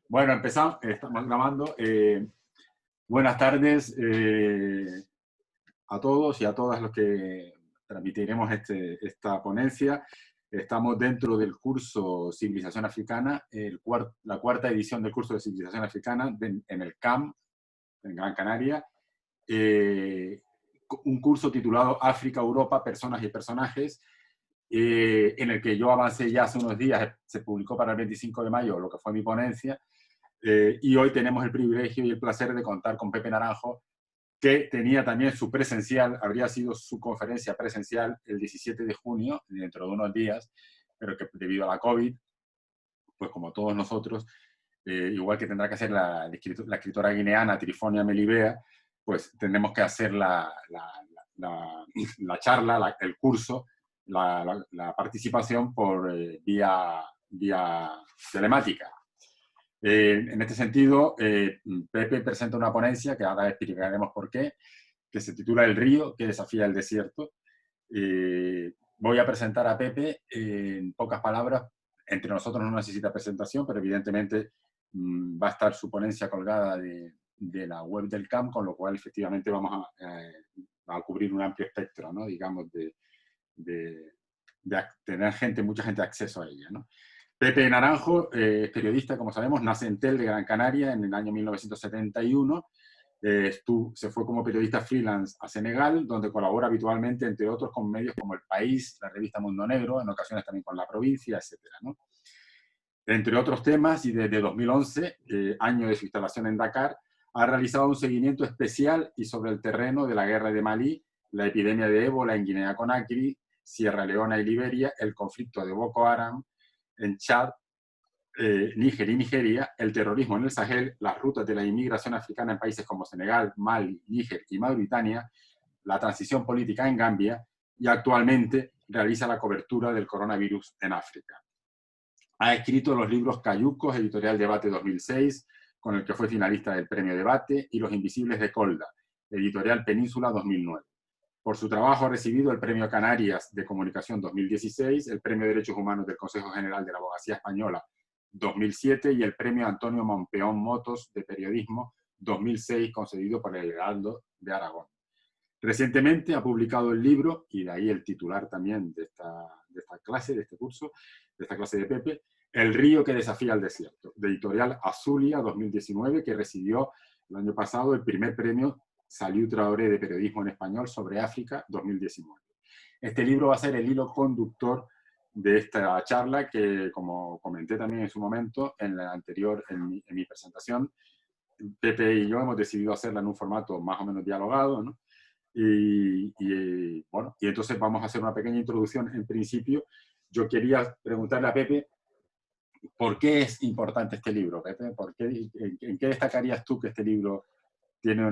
Bueno, empezamos, estamos grabando. Buenas tardes a todos y a todas los que transmitiremos esta ponencia. Estamos dentro del curso Civilización Africana, la cuarta edición del curso de Civilización Africana en el CAM, en Gran Canaria. Un curso titulado África, Europa, Personas y Personajes, en el que yo avancé ya hace unos días. Se publicó para el 25 de mayo lo que fue mi ponencia. Y hoy tenemos el privilegio y el placer de contar con Pepe Naranjo, que tenía también su presencial, habría sido su conferencia presencial el 17 de junio, dentro de unos días, pero que debido a la COVID, pues como todos nosotros, igual que tendrá que hacer la escritora guineana Trifonia Melibea, pues tendremos que hacer la charla, el curso, la participación por vía telemática. En este sentido, Pepe presenta una ponencia, que ahora explicaremos por qué, que se titula El río que desafía el desierto. Voy a presentar a Pepe en pocas palabras. Entre nosotros no necesita presentación, pero evidentemente va a estar su ponencia colgada de la web del CAM, con lo cual efectivamente vamos a cubrir un amplio espectro, ¿no? Digamos, de tener mucha gente acceso a ella, ¿no? Pepe Naranjo es periodista, como sabemos, nace en Tel de Gran Canaria en el año 1971. Se fue como periodista freelance a Senegal, donde colabora habitualmente, entre otros, con medios como El País, la revista Mundo Negro, en ocasiones también con La Provincia, etc., ¿no? Entre otros temas, y desde 2011, año de su instalación en Dakar, ha realizado un seguimiento especial y sobre el terreno de la guerra de Malí, la epidemia de ébola en Guinea-Conakry, Sierra Leona y Liberia, el conflicto de Boko Haram en Chad, Níger y Nigeria, el terrorismo en el Sahel, las rutas de la inmigración africana en países como Senegal, Mali, Níger y Mauritania, la transición política en Gambia, y actualmente realiza la cobertura del coronavirus en África. Ha escrito los libros Cayucos, editorial Debate 2006, con el que fue finalista del Premio Debate, y Los Invisibles de Colda, editorial Península 2009. Por su trabajo ha recibido el Premio Canarias de Comunicación 2016, el Premio de Derechos Humanos del Consejo General de la Abogacía Española 2007 y el Premio Antonio Monpeón Motos de Periodismo 2006, concedido por el Heraldo de Aragón. Recientemente ha publicado el libro, y de ahí el titular también de esta clase, de este curso, de esta clase de Pepe, El río que desafía el desierto, de editorial Azulia 2019, que recibió el año pasado el primer premio Saliu Traoré de Periodismo en Español sobre África 2019. Este libro va a ser el hilo conductor de esta charla que, como comenté también en su momento, en mi presentación, Pepe y yo hemos decidido hacerla en un formato más o menos dialogado, ¿no? Bueno, y entonces vamos a hacer una pequeña introducción. En principio, yo quería preguntarle a Pepe, ¿por qué es importante este libro, Pepe? ¿En qué destacarías tú que este libro tiene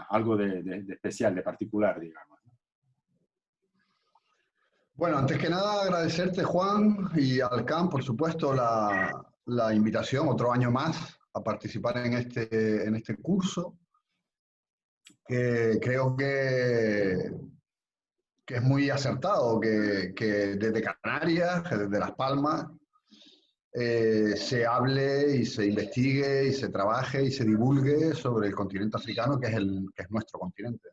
algo de especial, de particular, digamos? Bueno, antes que nada agradecerte, Juan, y al CAM, por supuesto, la invitación, otro año más, a participar en este curso, que creo que es muy acertado, que desde Canarias, desde Las Palmas, se hable y se investigue y se trabaje y se divulgue sobre el continente africano, que es nuestro continente.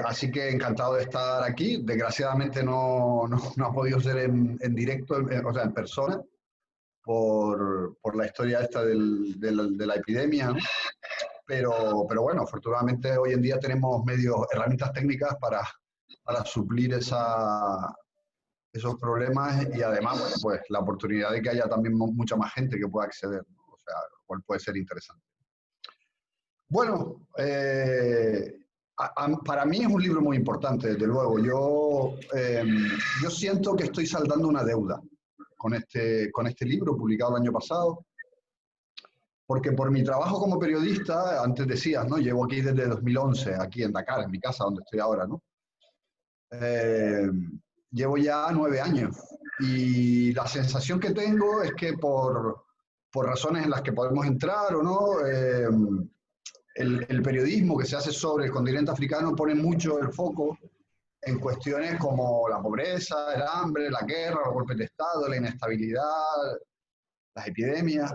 Así que encantado de estar aquí. Desgraciadamente no ha podido ser en directo, o sea, en persona, por la historia esta de la epidemia, ¿no? Pero bueno, afortunadamente hoy en día tenemos herramientas técnicas para suplir esos problemas, y además, bueno, pues la oportunidad de que haya también mucha más gente que pueda acceder, ¿no? O sea, lo cual puede ser interesante. Bueno, para mí es un libro muy importante, desde luego. Yo siento que estoy saldando una deuda con este libro publicado el año pasado, porque por mi trabajo como periodista, antes decías, ¿no? Llevo aquí desde 2011, aquí en Dakar, en mi casa, donde estoy ahora, ¿no? Llevo ya 9 años, y la sensación que tengo es que por razones en las que podemos entrar o no, el periodismo que se hace sobre el continente africano pone mucho el foco en cuestiones como la pobreza, el hambre, la guerra, los golpes de Estado, la inestabilidad, las epidemias.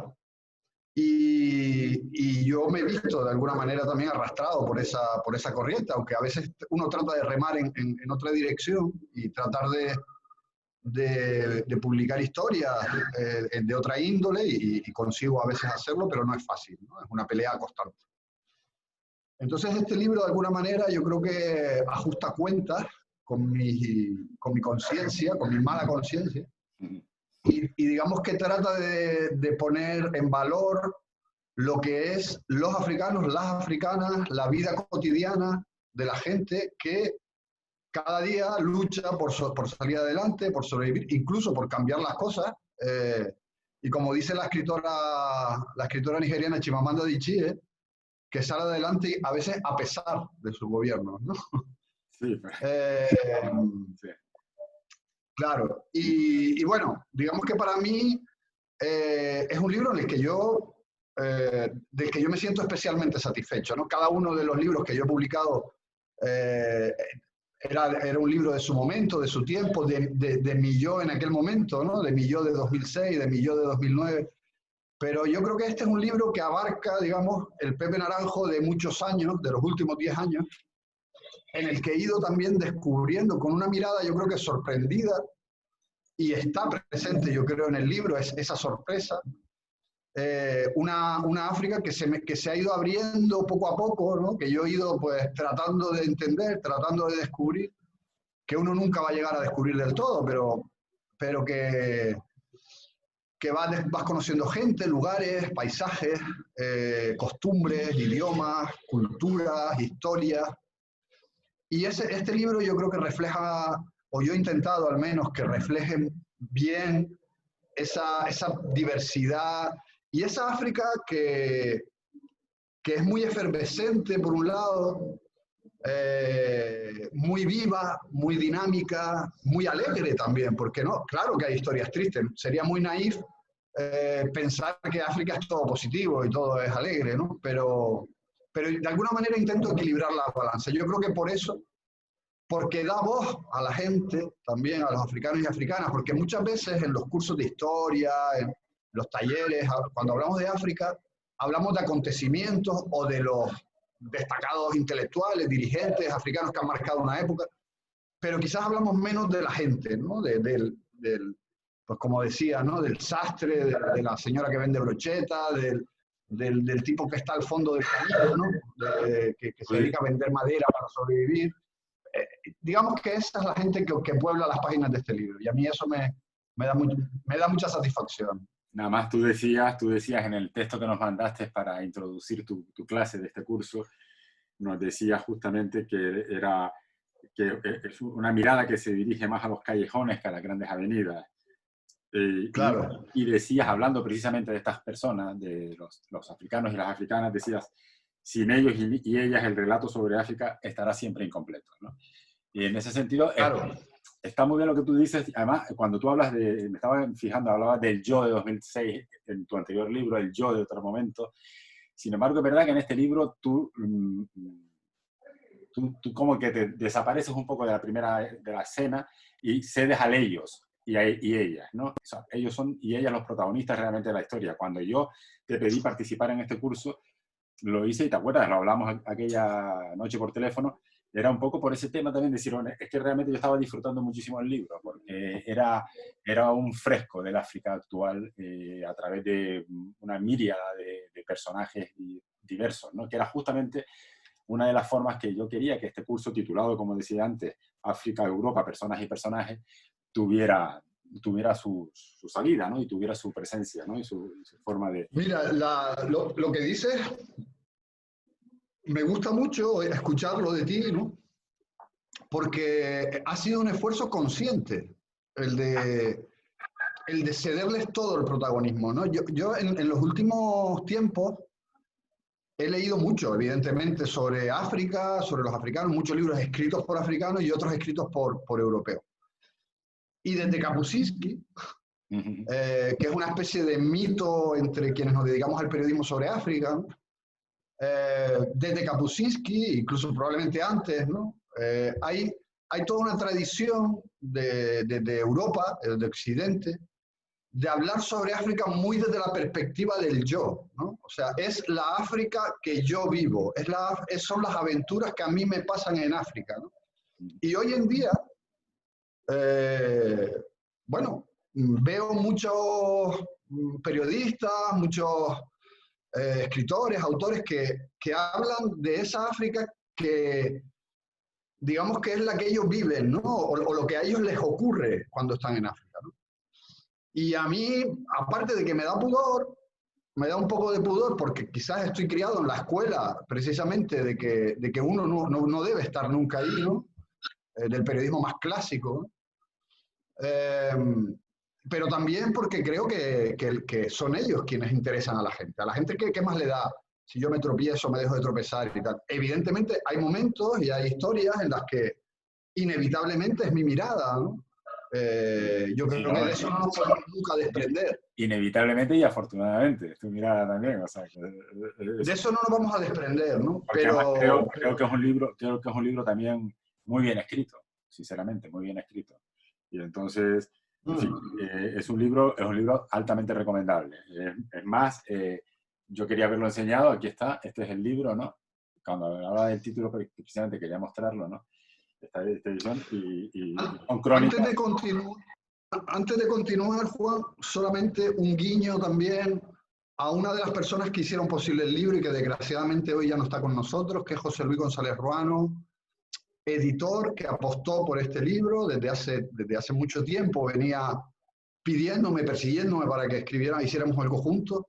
Y yo me he visto de alguna manera también arrastrado por esa corriente, aunque a veces uno trata de remar en otra dirección y tratar de publicar historias de otra índole y consigo a veces hacerlo, pero no es fácil, ¿no? Es una pelea constante. Entonces este libro de alguna manera yo creo que ajusta cuentas con mi conciencia, con mi mala conciencia, y digamos que trata de poner en valor lo que es los africanos, las africanas, la vida cotidiana de la gente que cada día lucha por salir adelante, por sobrevivir, incluso por cambiar las cosas. Y como dice la escritora nigeriana Chimamanda Adichie, que sale adelante a veces a pesar de su gobierno, ¿no? Sí, sí. Claro. Y bueno, digamos que para mí es un libro en el que del que yo me siento especialmente satisfecho, ¿no? Cada uno de los libros que yo he publicado era un libro de su momento, de su tiempo, de mi yo en aquel momento, ¿no? De mi yo de 2006, de mi yo de 2009. Pero yo creo que este es un libro que abarca, digamos, el Pepe Naranjo de muchos años, de los últimos 10 años, en el que he ido también descubriendo con una mirada, yo creo que sorprendida, y está presente, yo creo, en el libro, es esa sorpresa, una África que se ha ido abriendo poco a poco, ¿no? Que yo he ido pues tratando de entender, tratando de descubrir, que uno nunca va a llegar a descubrir del todo, pero que vas conociendo gente, lugares, paisajes, costumbres, idiomas, culturas, historias. Y este libro yo creo que refleja, o yo he intentado al menos que refleje bien esa diversidad y esa África que es muy efervescente por un lado, muy viva, muy dinámica, muy alegre también, porque no, claro que hay historias tristes, sería muy naif pensar que África es todo positivo y todo es alegre, ¿no? Pero de alguna manera intento equilibrar la balanza. Yo creo que por eso, porque da voz a la gente, también a los africanos y africanas, porque muchas veces en los cursos de historia, en los talleres, cuando hablamos de África, hablamos de acontecimientos o de los destacados intelectuales, dirigentes africanos que han marcado una época, pero quizás hablamos menos de la gente, ¿no? Pues como decía, ¿no? Del sastre, de la señora que vende brocheta, del tipo que está al fondo del camino, ¿no? Que se dedica a vender madera para sobrevivir. Digamos que esa es la gente que puebla las páginas de este libro, y a mí eso me da mucha satisfacción. Nada más tú decías en el texto que nos mandaste para introducir tu clase de este curso, nos decías justamente que es una mirada que se dirige más a los callejones que a las grandes avenidas. Claro. Y decías, hablando precisamente de estas personas, de los africanos y las africanas, decías, sin ellos y ellas el relato sobre África estará siempre incompleto, ¿no? Y en ese sentido, claro, está muy bien lo que tú dices. Además, cuando tú hablas me estaba fijando, hablabas del yo de 2006 en tu anterior libro, el yo de otro momento. Sin embargo, es verdad que en este libro tú como que te desapareces un poco de la escena y cedes a ellos y ellas, ¿no? O sea, ellos son y ellas los protagonistas realmente de la historia. Cuando yo te pedí participar en este curso, lo hice y te acuerdas, lo hablamos aquella noche por teléfono, era un poco por ese tema también, decir, es que realmente yo estaba disfrutando muchísimo el libro, porque era un fresco del África actual a través de una míriada de personajes diversos, ¿no? Que era justamente una de las formas que yo quería que este curso titulado, como decía antes, África, Europa, personas y personajes, tuviera su salida, ¿no? Y tuviera su presencia, ¿no? Y su forma de... Mira, lo que dices, me gusta mucho escucharlo de ti, ¿no? Porque ha sido un esfuerzo consciente el de cederles todo el protagonismo, ¿no? Yo en los últimos tiempos he leído mucho, evidentemente, sobre África, sobre los africanos, muchos libros escritos por africanos y otros escritos por europeos. Y desde Kapuscinski, que es una especie de mito entre quienes nos dedicamos al periodismo sobre África, ¿no? Desde Kapuscinski, incluso probablemente antes, ¿no? Hay hay toda una tradición de Europa, de Occidente, de hablar sobre África muy desde la perspectiva del yo, ¿no? O sea, es la África que yo vivo, son las aventuras que a mí me pasan en África, ¿no? Y hoy en día, bueno, veo muchos periodistas, muchos escritores, autores que hablan de esa África que, digamos que es la que ellos viven, ¿no? O lo que a ellos les ocurre cuando están en África, ¿no? Y a mí, aparte de que me da pudor, me da un poco de pudor porque quizás estoy criado en la escuela precisamente de que uno no debe estar nunca ahí, ¿no? Del periodismo más clásico, ¿no? Pero también porque creo que son ellos quienes interesan a la gente. A la gente, ¿qué más le da si yo me tropiezo, me dejo de tropezar y tal? Evidentemente hay momentos y hay historias en las que inevitablemente es mi mirada, ¿no? Yo Sí, creo ¿no? que de eso no nos podemos nunca desprender. Inevitablemente y afortunadamente, es tu mirada también, o sea, De eso no nos vamos a desprender, ¿no? porque además creo que es un libro, creo que es un libro también muy bien escrito, sinceramente, muy bien escrito. Y entonces, en fin, es un libro altamente recomendable. Es más, yo quería haberlo enseñado, aquí está, este es el libro, ¿no? Cuando hablaba del título, precisamente quería mostrarlo, ¿no? Esta edición y son crónicas. Antes de continuar, Juan, solamente un guiño también a una de las personas que hicieron posible el libro y que desgraciadamente hoy ya no está con nosotros, que es José Luis González Ruano, editor que apostó por este libro desde hace mucho tiempo, venía pidiéndome, persiguiéndome para que hiciéramos algo juntos.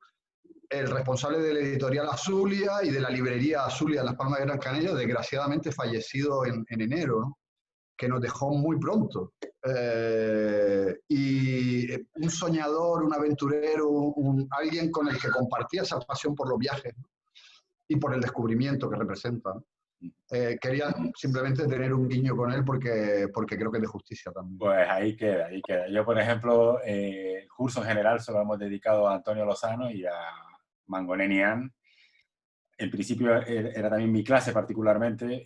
El responsable de la editorial Azulia y de la librería Azulia de Las Palmas de Gran Canaria, desgraciadamente fallecido en enero, ¿no? Que nos dejó muy pronto. Y un soñador, un aventurero, alguien con el que compartía esa pasión por los viajes, ¿no? Y por el descubrimiento que representa, ¿no? Quería simplemente tener un guiño con él porque creo que es de justicia también. Pues ahí queda, ahí queda. Yo, por ejemplo, el curso en general se lo hemos dedicado a Antonio Lozano y a Mangonenian. En principio era también mi clase particularmente,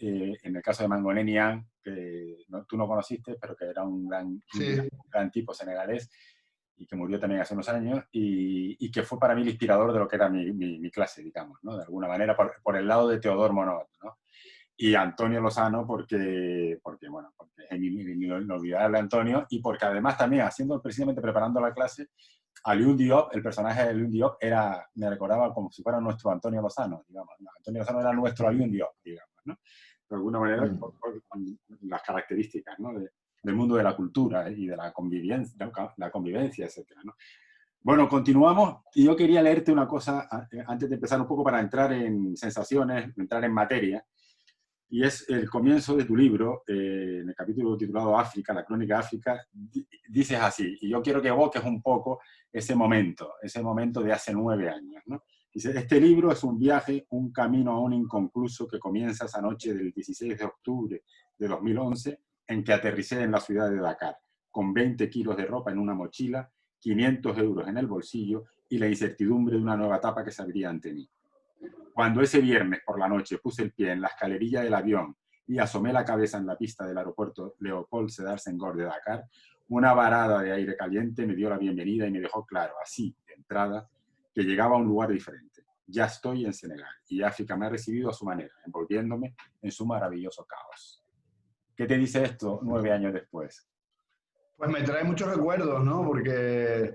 en el caso de Mangonenian, que tú no conociste, pero que era un gran tipo senegalés y que murió también hace unos años y que fue para mí el inspirador de lo que era mi clase, digamos, ¿no? De alguna manera, por el lado de Teodor Monod, ¿no? Y Antonio Lozano porque es inolvidable Antonio, y porque además también, precisamente preparando la clase, Alioune Diop, el personaje de Alioune Diop, me recordaba como si fuera nuestro Antonio Lozano, digamos, ¿no? Antonio Lozano era nuestro Alioune Diop, digamos, ¿no? De alguna manera, por las características, ¿no? Del mundo de la cultura y de la convivencia, etc., ¿no? Bueno, continuamos, y yo quería leerte una cosa antes de empezar un poco para entrar en sensaciones, entrar en materia. Y es el comienzo de tu libro, en el capítulo titulado África, la crónica de África, dices así, y yo quiero que evoques un poco ese momento de hace 9 años, ¿no? Dice, este libro es un viaje, un camino aún inconcluso que comienza esa noche del 16 de octubre de 2011, en que aterricé en la ciudad de Dakar, con 20 kilos de ropa en una mochila, 500 euros en el bolsillo y la incertidumbre de una nueva etapa que se abría ante mí. Cuando ese viernes por la noche puse el pie en la escalerilla del avión y asomé la cabeza en la pista del aeropuerto Leopold Sédar Senghor de Dakar, una varada de aire caliente me dio la bienvenida y me dejó claro, así, de entrada, que llegaba a un lugar diferente. Ya estoy en Senegal y África me ha recibido a su manera, envolviéndome en su maravilloso caos. ¿Qué te dice esto 9 años después? Pues me trae muchos recuerdos, ¿no? Porque,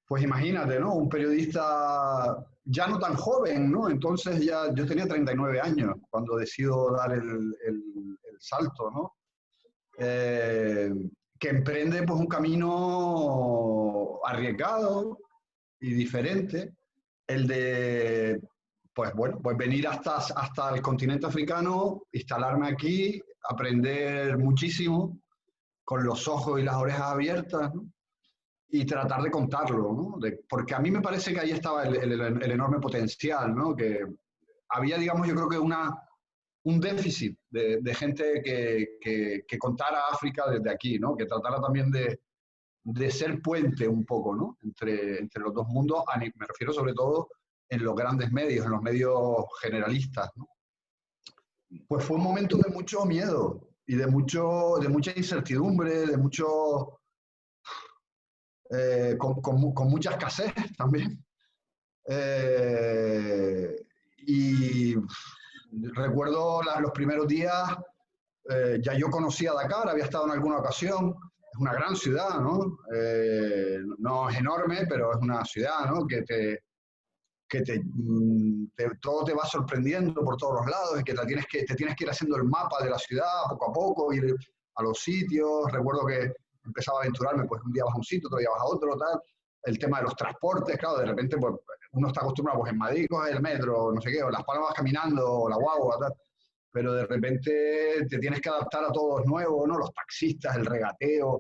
pues imagínate, ¿no? Un periodista ya no tan joven, ¿no? Entonces ya yo tenía 39 años cuando decido dar el salto, ¿no? Que emprende pues un camino arriesgado y diferente, el de, pues bueno, pues venir hasta el continente africano, instalarme aquí, aprender muchísimo, con los ojos y las orejas abiertas, ¿no? Y tratar de contarlo, ¿no? Porque a mí me parece que ahí estaba el enorme potencial, ¿no? Que había, digamos, yo creo que un déficit de gente que contara África desde aquí, ¿no? Que tratara también de ser puente un poco, ¿no? Entre los dos mundos, me refiero sobre todo en los grandes medios, en los medios generalistas, ¿no? Pues fue un momento de mucho miedo, y de mucha incertidumbre, de mucho, con mucha escasez también. Y recuerdo los primeros días, ya yo conocía Dakar, había estado en alguna ocasión. Es una gran ciudad, ¿no? No es enorme, pero es una ciudad, ¿no? Todo te va sorprendiendo por todos los lados y que te tienes que ir haciendo el mapa de la ciudad poco a poco, ir a los sitios. Recuerdo que empezaba a aventurarme, pues un día vas a un sitio, otro día vas a otro, tal. El tema de los transportes, claro, de repente pues, uno está acostumbrado, pues en Madrid coges el metro, no sé qué, o Las Palmas caminando, o la guagua, tal. Pero de repente te tienes que adaptar a todos nuevos, ¿no? Los taxistas, el regateo,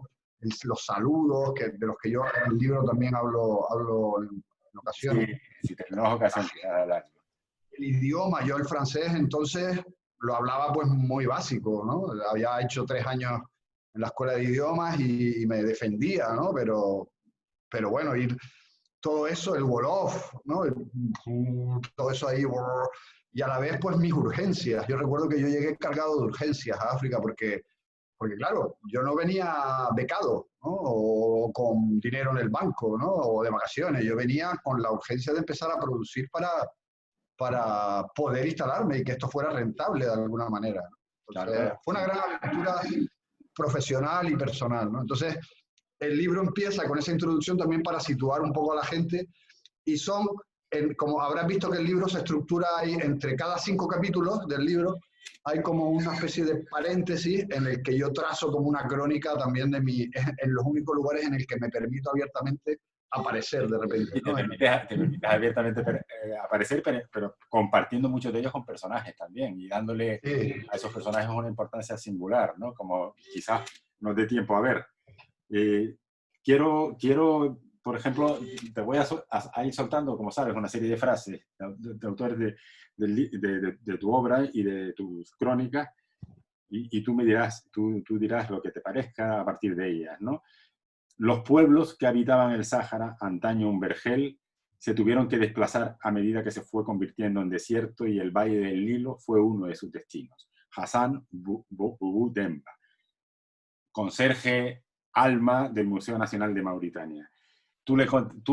los saludos, de los que yo en el libro también hablo en ocasiones. Sí, tenemos ocasión de hablar. El idioma, yo el francés entonces lo hablaba pues muy básico, ¿no? Había hecho 3 años en la escuela de idiomas y me defendía, ¿no? Pero bueno, todo eso, el Wolof, ¿no? Todo eso ahí, y a la vez pues mis urgencias. Yo recuerdo que yo llegué cargado de urgencias a África porque claro, yo no venía becado, ¿no? O con dinero en el banco, ¿no? O de vacaciones. Yo venía con la urgencia de empezar a producir para poder instalarme y que esto fuera rentable de alguna manera. Entonces, Claro. fue una gran aventura profesional y personal, ¿no? Entonces, el libro empieza con esa introducción también para situar un poco a la gente y son, como habrás visto que el libro se estructura ahí entre cada 5 capítulos del libro, hay como una especie de paréntesis en el que yo trazo como una crónica también en los únicos lugares en el que me permito abiertamente aparecer de repente, ¿no? Te permites abiertamente aparecer, pero compartiendo muchos de ellos con personajes también y dándole a esos personajes una importancia singular, ¿no? Como quizás nos dé tiempo a ver. Quiero, por ejemplo, te voy a ir soltando, como sabes, una serie de frases de autores de tu obra y de tus crónicas y tú me dirás, tú dirás lo que te parezca a partir de ellas, ¿no? Los pueblos que habitaban el Sáhara, antaño un vergel, se tuvieron que desplazar a medida que se fue convirtiendo en desierto y el Valle del Nilo fue uno de sus destinos. Hassan Boubou Demba, conserje alma del Museo Nacional de Mauritania. Tú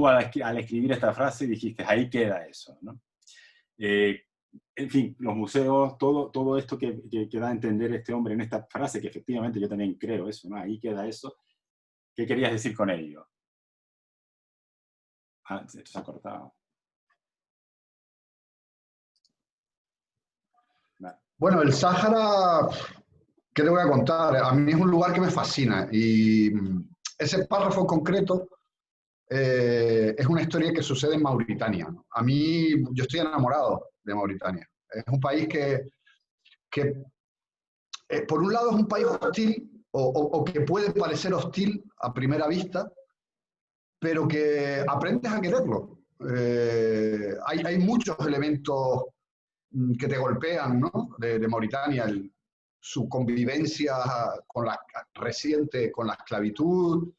al escribir esta frase dijiste, ahí queda eso, ¿no? En fin, los museos, todo esto que da a entender este hombre en esta frase, que efectivamente yo también creo eso, ¿no? Ahí queda eso. ¿Qué querías decir con ello? Esto se ha cortado. Vale. Bueno, el Sáhara, ¿qué te voy a contar? A mí es un lugar que me fascina y ese párrafo en concreto es una historia que sucede en Mauritania. A mí, yo estoy enamorado de Mauritania. Es un país que por un lado es un país hostil o que puede parecer hostil a primera vista, pero que aprendes a quererlo. Hay muchos elementos que te golpean, ¿no? de Mauritania, su convivencia reciente con la esclavitud,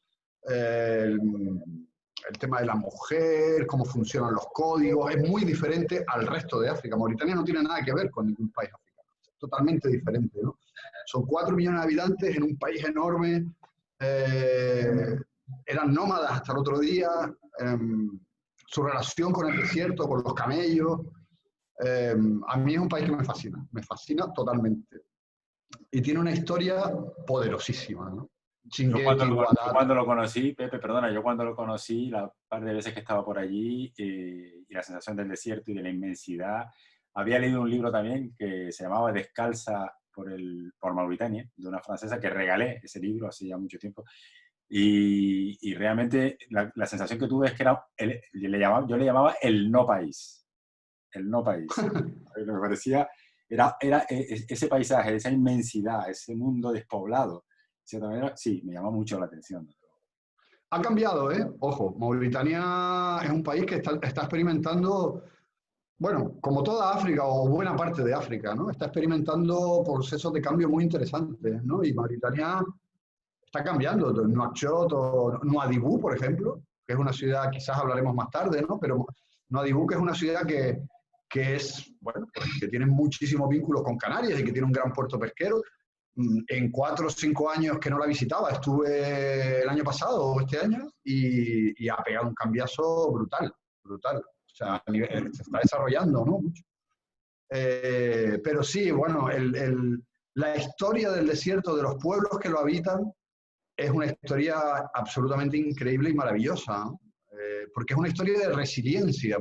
el tema de la mujer, cómo funcionan los códigos, es muy diferente al resto de África. Mauritania no tiene nada que ver con ningún país africano, es totalmente diferente, ¿no? Son 4 millones de habitantes en un país enorme, eran nómadas hasta el otro día, su relación con el desierto, con los camellos, a mí es un país que me fascina totalmente. Y tiene una historia poderosísima, ¿no? Yo cuando lo conocí, Pepe, perdona, yo cuando lo conocí, la par de veces que estaba por allí, y la sensación del desierto y de la inmensidad, había leído un libro también que se llamaba Descalza por Mauritania, de una francesa que regalé ese libro hace ya mucho tiempo, y realmente la sensación que tuve es que yo le llamaba el no país. El no país. Me parecía, era ese paisaje, esa inmensidad, ese mundo despoblado. De cierta manera, sí, me llama mucho la atención. Ha cambiado, ¿eh? Ojo, Mauritania es un país que está experimentando, bueno, como toda África o buena parte de África, ¿no? Está experimentando procesos de cambio muy interesantes, ¿no? Y Mauritania está cambiando. Nouakchott o Nouadhibou, por ejemplo, que es una ciudad, quizás hablaremos más tarde, ¿no? Pero Nouadhibou, que es una ciudad que es, bueno, pues que tiene muchísimos vínculos con Canarias y que tiene un gran puerto pesquero, en 4 o 5 años que no la visitaba, estuve el año pasado o este año y ha pegado un cambiazo brutal, brutal. O sea, se está desarrollando, ¿no? Mucho. Pero sí, bueno, la historia del desierto, de los pueblos que lo habitan, es una historia absolutamente increíble y maravillosa, ¿no? Porque es una historia de resiliencia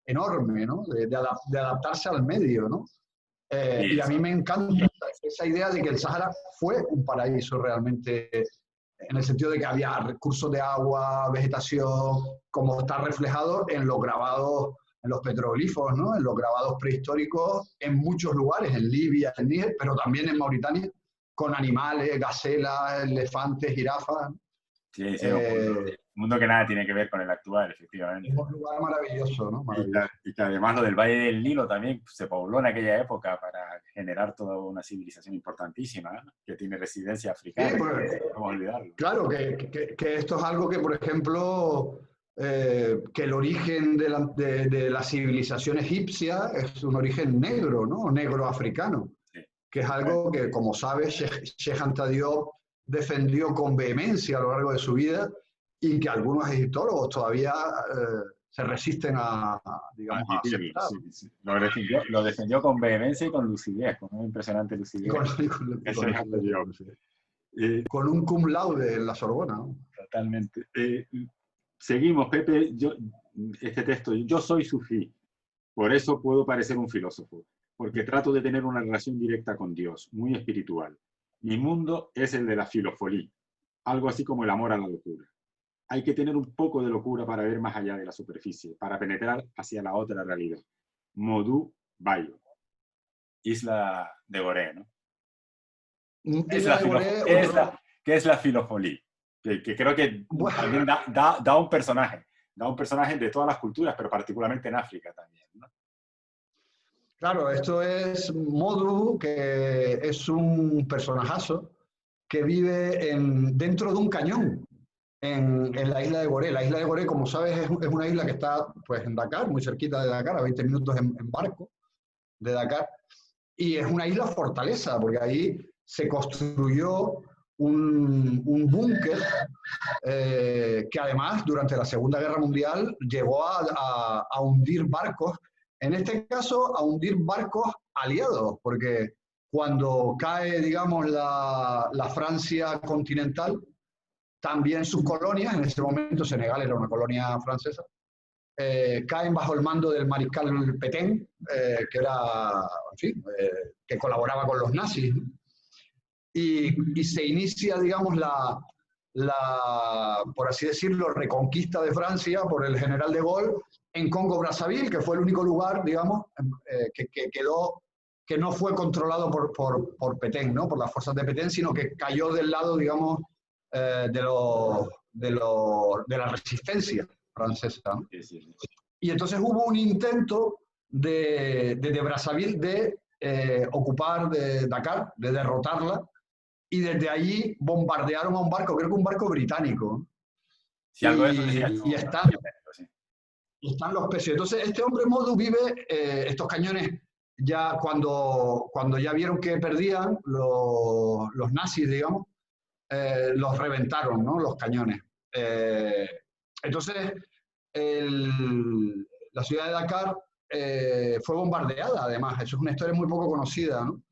enorme, ¿no? De adaptarse al medio, ¿no? Y a mí me encanta esa idea de que el Sahara fue un paraíso realmente, en el sentido de que había recursos de agua, vegetación, como está reflejado en los grabados, en los petroglifos, ¿no? En los grabados prehistóricos, en muchos lugares, en Libia, en Níger, pero también en Mauritania, con animales, gacelas, elefantes, jirafas. Sí, sí, un mundo que nada tiene que ver con el actual, efectivamente. Es un lugar maravilloso, ¿no? Maravilloso. Y que además lo del Valle del Nilo también se pobló en aquella época para generar toda una civilización importantísima, ¿no? Que tiene residencia africana. Sí, pues, no podemos olvidarlo. claro, que esto es algo que, por ejemplo, que el origen de la civilización egipcia es un origen negro, ¿no? Negro africano. Sí. Que es algo que, como sabes, Sheikh Anta Diop defendió con vehemencia a lo largo de su vida y que algunos egiptólogos todavía se resisten digamos, a aceptar. Sí, sí. Lo defendió con vehemencia y con lucidez, con una impresionante lucidez. Con un cum laude en la Sorbona, ¿no? Totalmente. Seguimos, Pepe. Este texto, yo soy sufí, por eso puedo parecer un filósofo, porque trato de tener una relación directa con Dios, muy espiritual. Mi mundo es el de la filofolía, algo así como el amor a la locura. Hay que tener un poco de locura para ver más allá de la superficie, para penetrar hacia la otra realidad. Modou Bayo, Isla de Gorée, ¿no? ¿Qué es la filofolía? Que creo que también da un personaje de todas las culturas, pero particularmente en África también, ¿no? Claro, esto es Modou, que es un personajazo que vive dentro de un cañón en la isla de Gorée. La isla de Gorée, como sabes, es una isla que está pues, en Dakar, muy cerquita de Dakar, a 20 minutos en barco de Dakar. Y es una isla fortaleza, porque ahí se construyó un búnker que además durante la Segunda Guerra Mundial llegó a hundir barcos, en este caso a hundir barcos aliados, porque cuando cae, digamos, la Francia continental, también sus colonias, en ese momento Senegal era una colonia francesa, caen bajo el mando del mariscal Pétain, que era, en fin, que colaboraba con los nazis, ¿no? Y se inicia, digamos, por así decirlo, reconquista de Francia por el general de Gaulle en Congo-Brazzaville, que fue el único lugar, digamos, que no fue controlado por Pétain, ¿no? Por las fuerzas de Pétain, sino que cayó del lado, digamos, de la resistencia francesa, ¿no? Y entonces hubo un intento de Brazzaville de ocupar de Dakar, de derrotarla, y desde allí bombardearon a un barco, creo que un barco británico. Sí, algo de eso decía. Y están los peces. Entonces, este hombre Modou vive estos cañones, ya cuando ya vieron que perdían los nazis, digamos, los reventaron, ¿no? Los cañones. Entonces, la ciudad de Dakar fue bombardeada, además. Eso es una historia muy poco conocida, ¿no?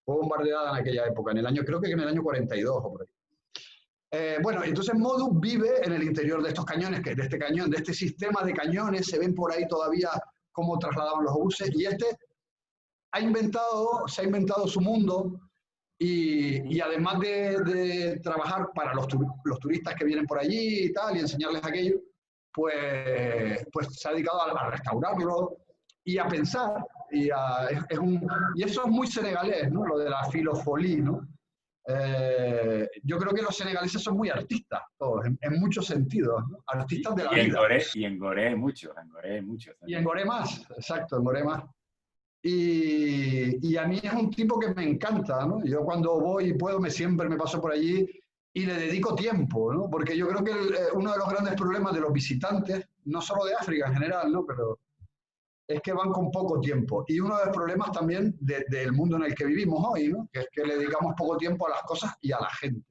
Fue bombardeada en aquella época, creo que en el año 42 o por ahí. Bueno, entonces Modou vive en el interior de estos cañones, de este sistema de cañones, se ven por ahí todavía cómo trasladaban los obuses, y se ha inventado su mundo, y además de trabajar para los turistas que vienen por allí y tal, y enseñarles aquello, pues se ha dedicado a restaurarlo y a pensar. Y eso es muy senegalés, ¿no? Lo de la filofolía, ¿no? Yo creo que los senegaleses son muy artistas, todos, en muchos sentidos, ¿no? Artistas de la vida. Y en Gorée hay muchos. Y en Gorée más, exacto, en Gorée más. Y a mí es un tipo que me encanta, ¿no? Yo cuando voy y puedo, siempre me paso por allí y le dedico tiempo, ¿no? Porque yo creo que uno de los grandes problemas de los visitantes, no solo de África en general, ¿no? Pero es que van con poco tiempo. Y uno de los problemas también del mundo en el que vivimos hoy, ¿no? Que es que le dedicamos poco tiempo a las cosas y a la gente.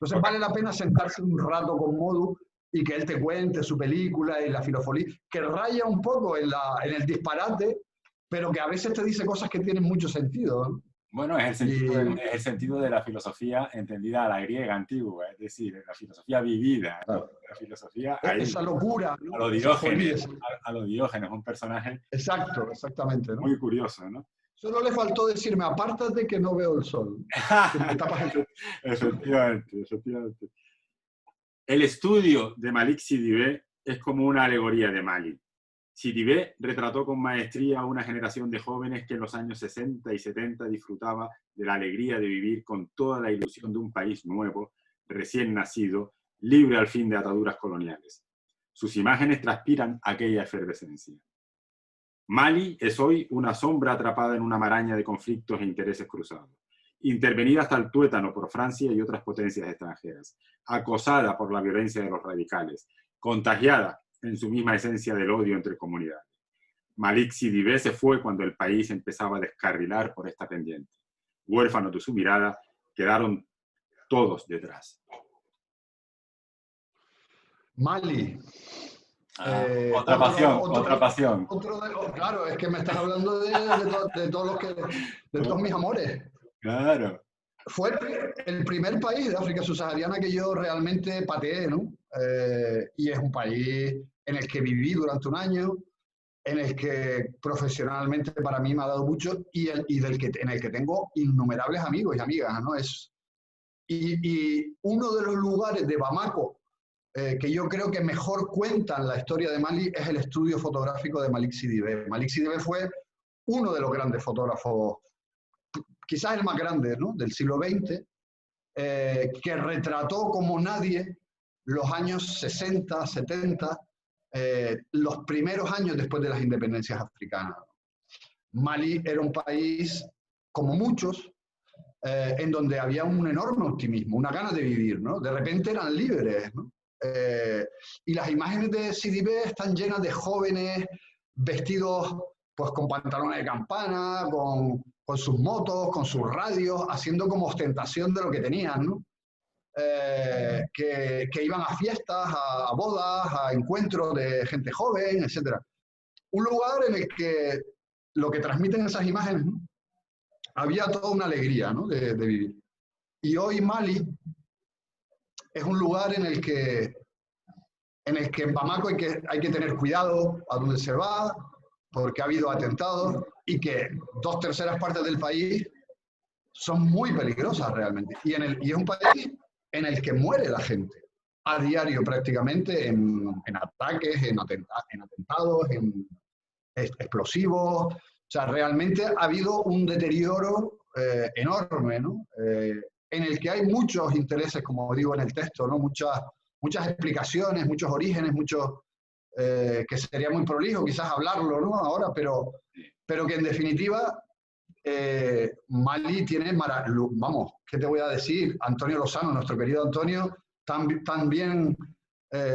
Entonces vale la pena sentarse un rato con Modu y que él te cuente su película y la filosofía, que raya un poco en el disparate, pero que a veces te dice cosas que tienen mucho sentido, ¿no? Bueno, es el sentido de la filosofía entendida a la griega antigua, es decir, la filosofía vivida, ¿no? Claro. La filosofía ahí, Esa locura, ¿no? a lo Diógenes, a lo Diógenes, un personaje Exacto, exactamente, ¿no? muy curioso, ¿no? Solo le faltó decirme, apártate que no veo el sol. Que me tapas el... Efectivamente, efectivamente. El estudio de Malik Sidibé es como una alegoría de Mali. Sidibé retrató con maestría a una generación de jóvenes que en los años 60 y 70 disfrutaba de la alegría de vivir con toda la ilusión de un país nuevo, recién nacido, libre al fin de ataduras coloniales. Sus imágenes transpiran aquella efervescencia. Mali es hoy una sombra atrapada en una maraña de conflictos e intereses cruzados, intervenida hasta el tuétano por Francia y otras potencias extranjeras, acosada por la violencia de los radicales, contagiada en su misma esencia del odio entre comunidades. Malik Sidibé se fue cuando el país empezaba a descarrilar por esta pendiente. Huérfanos de su mirada, quedaron todos detrás. Mali. Otra pasión. Claro, es que me estás hablando de todos mis amores. Claro. Fue el primer país de África subsahariana que yo realmente pateé, ¿no? Y es un país en el que viví durante un año, en el que profesionalmente para mí me ha dado mucho y en el que tengo innumerables amigos y amigas, ¿no? Y uno de los lugares de Bamako que yo creo que mejor cuentan la historia de Mali es el estudio fotográfico de Malik Sidibé. Malik Sidibé fue uno de los grandes fotógrafos, quizás el más grande, ¿no? Del siglo XX, que retrató como nadie los años 60, 70, los primeros años después de las independencias africanas. Mali era un país, como muchos, en donde había un enorme optimismo, una gana de vivir, ¿no? De repente eran libres, ¿no? Y las imágenes de Sidibé están llenas de jóvenes vestidos pues, con pantalones de campana, con sus motos, con sus radios, haciendo como ostentación de lo que tenían, ¿no? Que iban a fiestas, a bodas, a encuentros de gente joven, etc. Un lugar en el que lo que transmiten esas imágenes, ¿no? Había toda una alegría, ¿no? de vivir. Y hoy Mali es un lugar en el que en Bamako hay que tener cuidado a dónde se va, porque ha habido atentados y que 2/3 partes del país son muy peligrosas realmente. Y es un país en el que muere la gente a diario prácticamente en ataques, en atentados, en explosivos. O sea, realmente ha habido un deterioro enorme, ¿no? En el que hay muchos intereses, como digo en el texto, ¿no? Muchas explicaciones, muchos orígenes, que sería muy prolijo quizás hablarlo, ¿no? Ahora, pero que en definitiva Mali tiene, vamos, ¿qué te voy a decir? Antonio Lozano, nuestro querido Antonio, también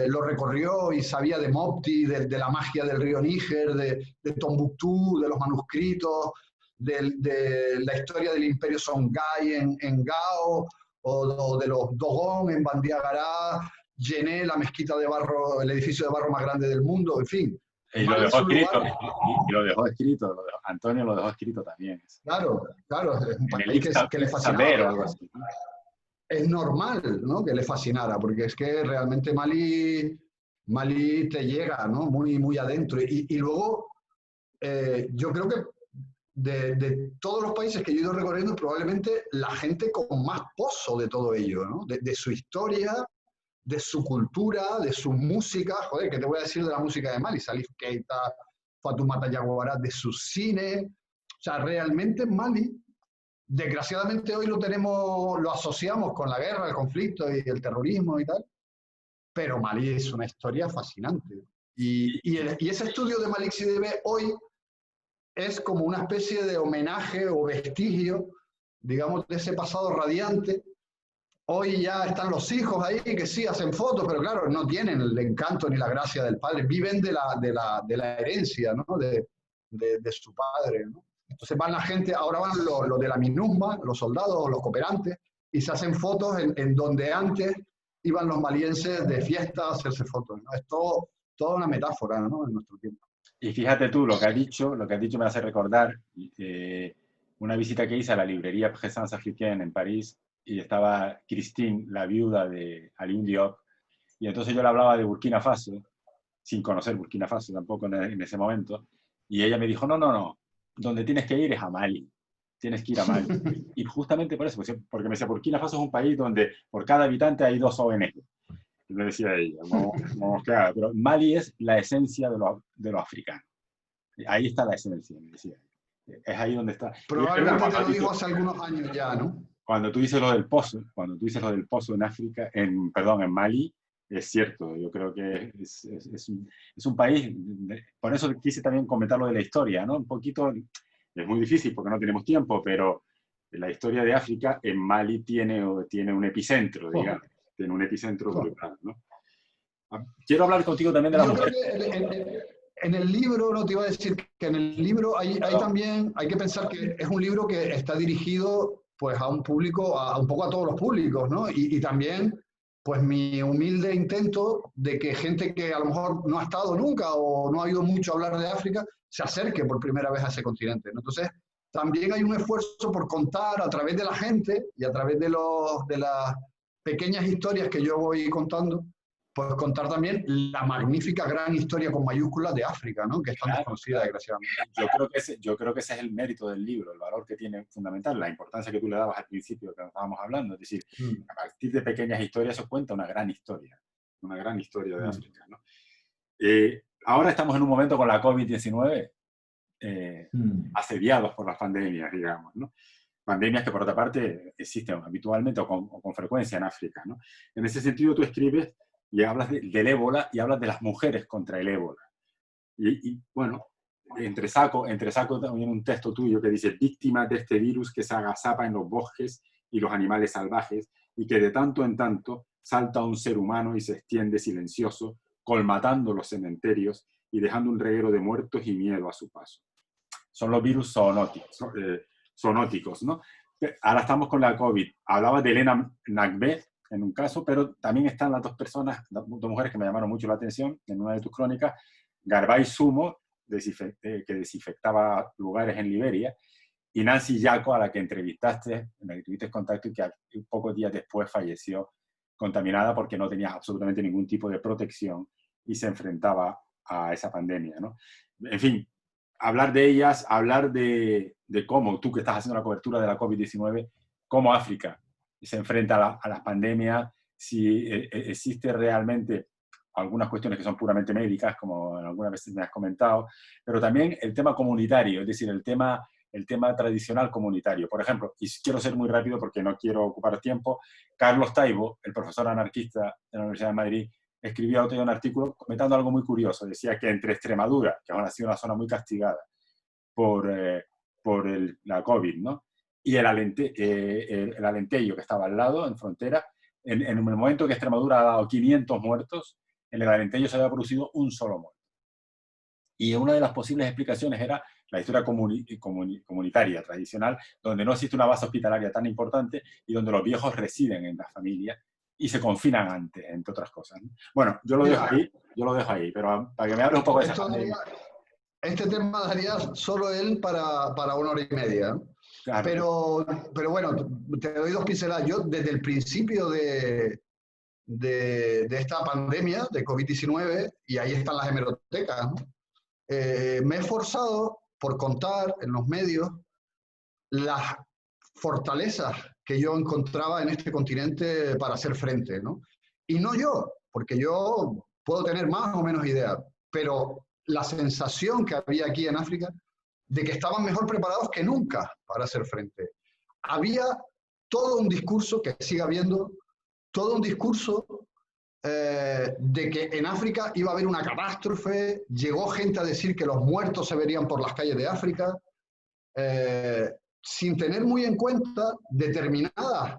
lo recorrió y sabía de Mopti, de la magia del río Níger, de Tombuctú, de los manuscritos, de la historia del imperio Songhai en Gao, o de los Dogon en Bandiagará, Llené, la mezquita de barro, el edificio de barro más grande del mundo, en fin. Y lo dejó escrito, Antonio lo dejó escrito también. Claro, es un país que le fascinaba. Algo así. Es normal, ¿no? Que le fascinara, porque es que realmente Mali te llega, ¿no? Muy, muy adentro. Y luego, yo creo que de todos los países que yo he ido recorriendo, probablemente la gente con más pozo de todo ello, ¿no? De su historia, de su cultura, de su música. Joder, ¿qué te voy a decir de la música de Mali? Salif Keita, Fatoumata Diawara, de su cine. O sea, realmente Mali, desgraciadamente hoy lo asociamos con la guerra, el conflicto y el terrorismo y tal, pero Mali es una historia fascinante. Y ese estudio de Malik Sidibé hoy es como una especie de homenaje o vestigio, digamos, de ese pasado radiante Hoy ya están los hijos ahí que sí hacen fotos, pero claro, no tienen el encanto ni la gracia del padre, viven de la herencia, ¿no? De su padre, ¿no? Entonces van la gente, ahora van los de la MINUSMA, los soldados, los cooperantes, y se hacen fotos en donde antes iban los malienses de fiesta a hacerse fotos, ¿no? Es todo, toda una metáfora, ¿no? En nuestro tiempo. Y fíjate tú, lo que has dicho me hace recordar una visita que hice a la librería Présence Africaine en París y estaba Christine, la viuda de Alioune Diop, y entonces yo le hablaba de Burkina Faso, sin conocer Burkina Faso tampoco en ese momento, y ella me dijo, no, no, no, donde tienes que ir es a Mali, tienes que ir a Mali. Y justamente por eso, porque me decía, Burkina Faso es un país donde por cada habitante hay 2 ONG. Y me decía ella, claro, pero Mali es la esencia de lo africano. Ahí está la esencia, me decía. Es ahí donde está. Probablemente te lo dijo hace algunos años ya, ¿no? Cuando tú dices lo del pozo, cuando tú dices lo del pozo en África, perdón, en Mali, es cierto. Yo creo que es un país, por eso quise también comentar lo de la historia, ¿no? Un poquito, es muy difícil porque no tenemos tiempo, pero la historia de África en Mali tiene un epicentro, digamos. Tiene un epicentro brutal, ¿no? Quiero hablar contigo también de la mujer. En el libro, no te iba a decir que en el libro hay también, hay que pensar que es un libro que está dirigido pues a un público, un poco a todos los públicos, ¿no? Y también pues mi humilde intento de que gente que a lo mejor no ha estado nunca o no ha oído mucho hablar de África, se acerque por primera vez a ese continente, ¿no? Entonces, también hay un esfuerzo por contar a través de la gente y a través de las pequeñas historias que yo voy contando, pues contar también la magnífica gran historia con mayúsculas de África, ¿no? Que es tan desconocida, desgraciadamente. Yo creo que ese es el mérito del libro, el valor que tiene fundamental, la importancia que tú le dabas al principio que estábamos hablando. Es decir, a partir de pequeñas historias se cuenta una gran historia de África, ¿no? Ahora estamos en un momento con la COVID-19 asediados por las pandemias, digamos, ¿no? Pandemias que, por otra parte, existen habitualmente o con frecuencia en África, ¿no? En ese sentido, tú escribes y hablas del ébola y hablas de las mujeres contra el ébola. Y bueno, entresaco también un texto tuyo que dice, víctimas de este virus que se agazapa en los bosques y los animales salvajes y que de tanto en tanto salta a un ser humano y se extiende silencioso, colmatando los cementerios y dejando un reguero de muertos y miedo a su paso. Son los virus zoonóticos, ¿no? Ahora estamos con la COVID. Hablabas de Elena Nagbe en un caso, pero también están las dos mujeres que me llamaron mucho la atención en una de tus crónicas, Garbay Sumo, que desinfectaba lugares en Liberia, y Nancy Yaco, a la que entrevistaste, en la que tuviste contacto y que pocos días después falleció contaminada porque no tenía absolutamente ningún tipo de protección y se enfrentaba a esa pandemia, ¿no? En fin, hablar de ellas, hablar de cómo tú que estás haciendo la cobertura de la COVID-19, cómo África se enfrenta a las pandemias, si existe realmente algunas cuestiones que son puramente médicas, como algunas veces me has comentado, pero también el tema comunitario, es decir, el tema tradicional comunitario. Por ejemplo, y quiero ser muy rápido porque no quiero ocupar tiempo, Carlos Taibo, el profesor anarquista de la Universidad de Madrid, escribió otro día un artículo comentando algo muy curioso. Decía que entre Extremadura, que ha sido una zona muy castigada por la COVID, ¿no? Y el Alentejo, que estaba al lado, en frontera, en el momento que Extremadura ha dado 500 muertos, en el Alentejo se había producido un solo muerto. Y una de las posibles explicaciones era la historia comunitaria tradicional, donde no existe una base hospitalaria tan importante y donde los viejos residen en las familias y se confinan antes, entre otras cosas, ¿no? Bueno, yo lo dejo ahí, pero para que me hables un poco de esa pandemia. Este tema daría solo él para 1 hora y media, ¿no? Claro. Pero bueno, te doy 2 pinceladas. Yo desde el principio de esta pandemia de COVID-19, y ahí están las hemerotecas, ¿no? Me he esforzado por contar en los medios las fortalezas que yo encontraba en este continente para hacer frente, ¿no? Y no yo, porque yo puedo tener más o menos idea, pero la sensación que había aquí en África de que estaban mejor preparados que nunca para hacer frente. Había todo un discurso, que sigue habiendo, todo un discurso de que en África iba a haber una catástrofe, llegó gente a decir que los muertos se verían por las calles de África, sin tener muy en cuenta determinadas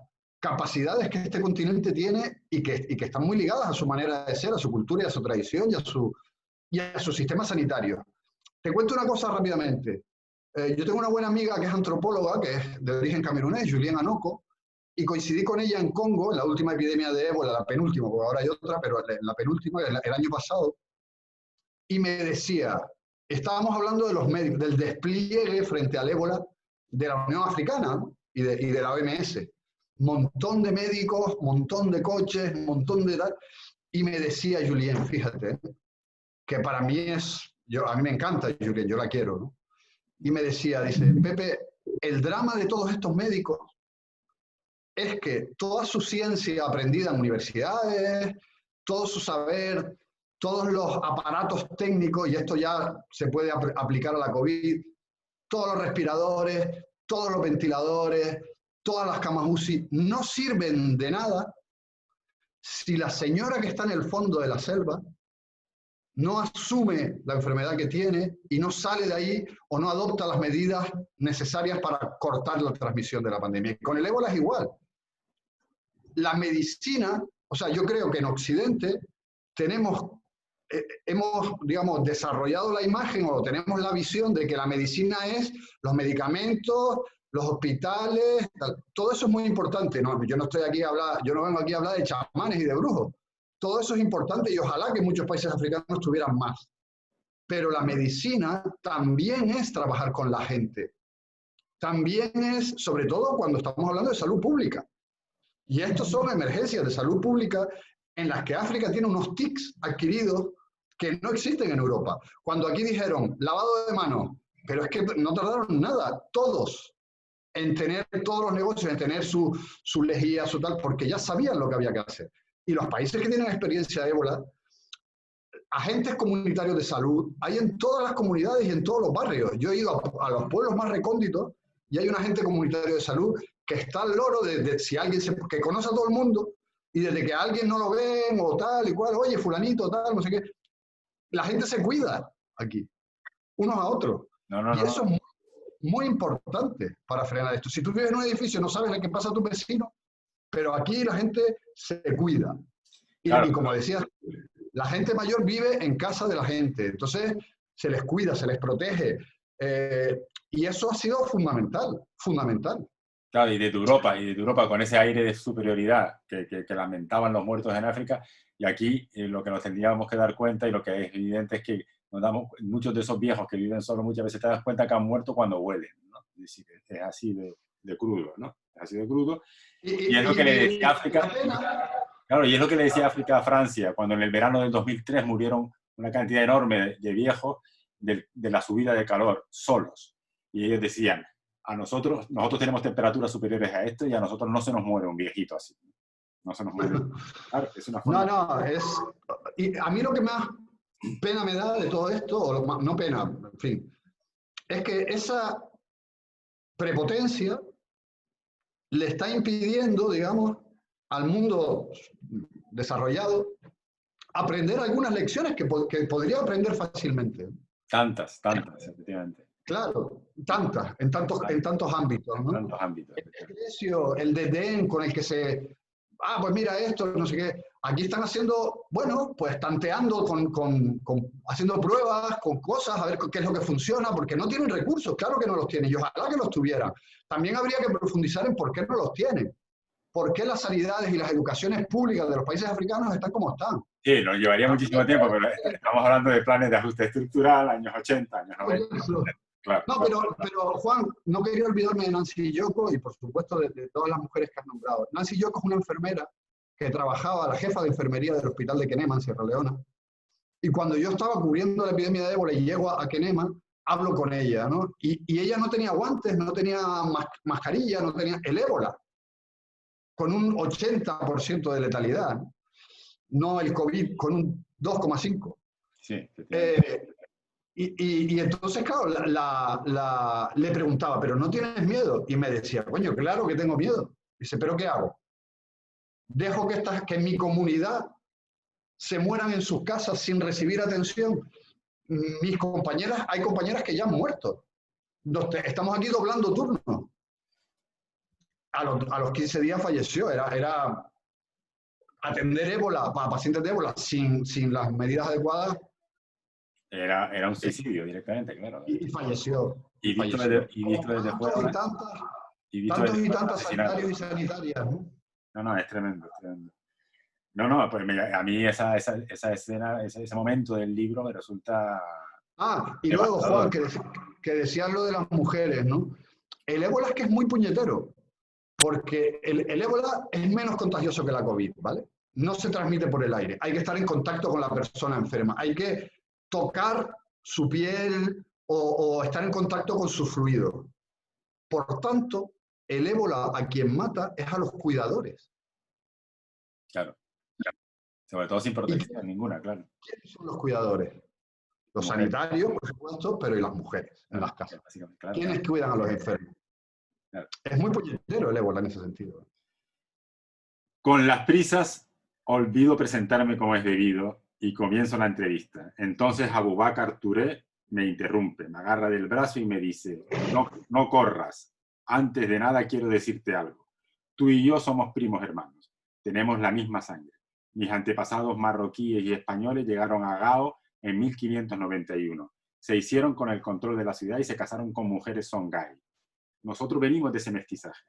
capacidades que este continente tiene y que están muy ligadas a su manera de ser, a su cultura y a su tradición y a su sistema sanitario. Te cuento una cosa rápidamente. Yo tengo una buena amiga que es antropóloga, que es de origen camerunés, Julien Anoko, y coincidí con ella en Congo, en la última epidemia de ébola, la penúltima, porque ahora hay otra, pero la penúltima, el año pasado, y me decía, estábamos hablando de los médicos, del despliegue frente al ébola de la Unión Africana, ¿no? y de la OMS. Montón de médicos, montón de coches, montón de tal. Y me decía Julien, fíjate, que para mí a mí me encanta Julien, yo la quiero, ¿no? Y me decía, dice, Pepe, el drama de todos estos médicos es que toda su ciencia aprendida en universidades, todo su saber, todos los aparatos técnicos, y esto ya se puede aplicar a la COVID, todos los respiradores, todos los ventiladores, todas las camas UCI, no sirven de nada si la señora que está en el fondo de la selva no asume la enfermedad que tiene y no sale de ahí o no adopta las medidas necesarias para cortar la transmisión de la pandemia. Y con el ébola es igual. La medicina, o sea, yo creo que en Occidente hemos, digamos, desarrollado la imagen o tenemos la visión de que la medicina es los medicamentos, los hospitales, todo eso es muy importante. No, yo no vengo aquí a hablar de chamanes y de brujos. Todo eso es importante y ojalá que muchos países africanos tuvieran más. Pero la medicina también es trabajar con la gente. También es, sobre todo cuando estamos hablando de salud pública. Y estos son emergencias de salud pública en las que África tiene unos tics adquiridos que no existen en Europa. Cuando aquí dijeron lavado de manos, pero es que no tardaron nada, todos, en tener todos los negocios, en tener su lejía, su tal, porque ya sabían lo que había que hacer. Y los países que tienen experiencia de ébola, agentes comunitarios de salud, hay en todas las comunidades y en todos los barrios. Yo he ido a los pueblos más recónditos y hay un agente comunitario de salud que está al loro de si alguien que conoce a todo el mundo y desde que a alguien no lo ven o tal y cual, oye, fulanito, tal, no sé qué, la gente se cuida aquí, unos a otros. Y eso es muy, muy importante para frenar esto. Si tú vives en un edificio no sabes lo que pasa a tu vecino, pero aquí la gente se cuida. Y como decías, la gente mayor vive en casa de la gente, entonces se les cuida, se les protege. Y eso ha sido fundamental, fundamental. Claro, y de Europa con ese aire de superioridad que lamentaban los muertos en África, y aquí lo que nos tendríamos que dar cuenta y lo que es evidente es que muchos de esos viejos que viven solos muchas veces te das cuenta que han muerto cuando huelen, ¿no? Es decir, es así de crudo, ¿no? Es así de crudo. Y es lo que le decía África, claro, y es lo que le decía África a Francia, cuando en el verano del 2003 murieron una cantidad enorme de viejos de la subida de calor, solos. Y ellos decían, nosotros tenemos temperaturas superiores a esto y a nosotros no se nos muere un viejito así. No se nos muere. Claro, es una forma. Y a mí lo que más pena me da de todo esto, o no pena, en fin, es que esa prepotencia le está impidiendo, digamos, al mundo desarrollado aprender algunas lecciones que podría aprender fácilmente. Tantas, efectivamente. Claro, tantas, en tantos ámbitos, ¿no? Tantos ámbitos. El desprecio, el desdén con el que pues mira esto, no sé qué. Aquí están haciendo, bueno, pues tanteando, haciendo pruebas con cosas, a ver qué es lo que funciona, porque no tienen recursos, claro que no los tienen, y ojalá que los tuvieran. También habría que profundizar en por qué no los tienen. ¿Por qué las sanidades y las educaciones públicas de los países africanos están como están? Sí, nos llevaría muchísimo tiempo, pero estamos hablando de planes de ajuste estructural, años 80, años 90. Claro. No, pero Juan, no quería olvidarme de Nancy Yoko y por supuesto de todas las mujeres que has nombrado. Nancy Yoko es una enfermera que trabajaba, la jefa de enfermería del hospital de Kenema, en Sierra Leona. Y cuando yo estaba cubriendo la epidemia de ébola y llego a Kenema, hablo con ella, ¿no? Y ella no tenía guantes, no tenía mascarilla, no tenía el ébola, con un 80% de letalidad, no el COVID con un 2,5%. Sí, y entonces, claro, le preguntaba, ¿pero no tienes miedo? Y me decía, coño, claro que tengo miedo. Dice, ¿pero qué hago? ¿Dejo que en mi comunidad se mueran en sus casas sin recibir atención? Mis compañeras, hay compañeras que ya han muerto. Estamos aquí doblando turnos. a los 15 días falleció. Era atender ébola para pacientes de ébola sin las medidas adecuadas. Era un suicidio directamente, claro. Y falleció. Y visto desde fuera. Tantos y tantas sanitarios y sanitarias, ¿no? No, es tremendo, es tremendo. No, pues a mí esa escena, ese momento del libro me resulta... Y luego, Juan, que decías lo de las mujeres, ¿no? El ébola es que es muy puñetero, porque el ébola es menos contagioso que la COVID, ¿vale? No se transmite por el aire, hay que estar en contacto con la persona enferma, hay que tocar su piel o estar en contacto con su fluido. Por tanto, el ébola a quien mata es a los cuidadores. Claro. Sobre todo sin protección ninguna, claro. ¿Quiénes son los cuidadores? Los sanitarios, por supuesto, pero y las mujeres en las casas. Claro, ¿quiénes cuidan a los enfermos? Claro. Es muy puñetero el ébola en ese sentido. Con las prisas, olvido presentarme como es debido y comienzo la entrevista. Entonces Abubakar Touré me interrumpe, me agarra del brazo y me dice, no corras. Antes de nada quiero decirte algo. Tú y yo somos primos hermanos. Tenemos la misma sangre. Mis antepasados marroquíes y españoles llegaron a Gao en 1591. Se hicieron con el control de la ciudad y se casaron con mujeres songhai. Nosotros venimos de ese mestizaje.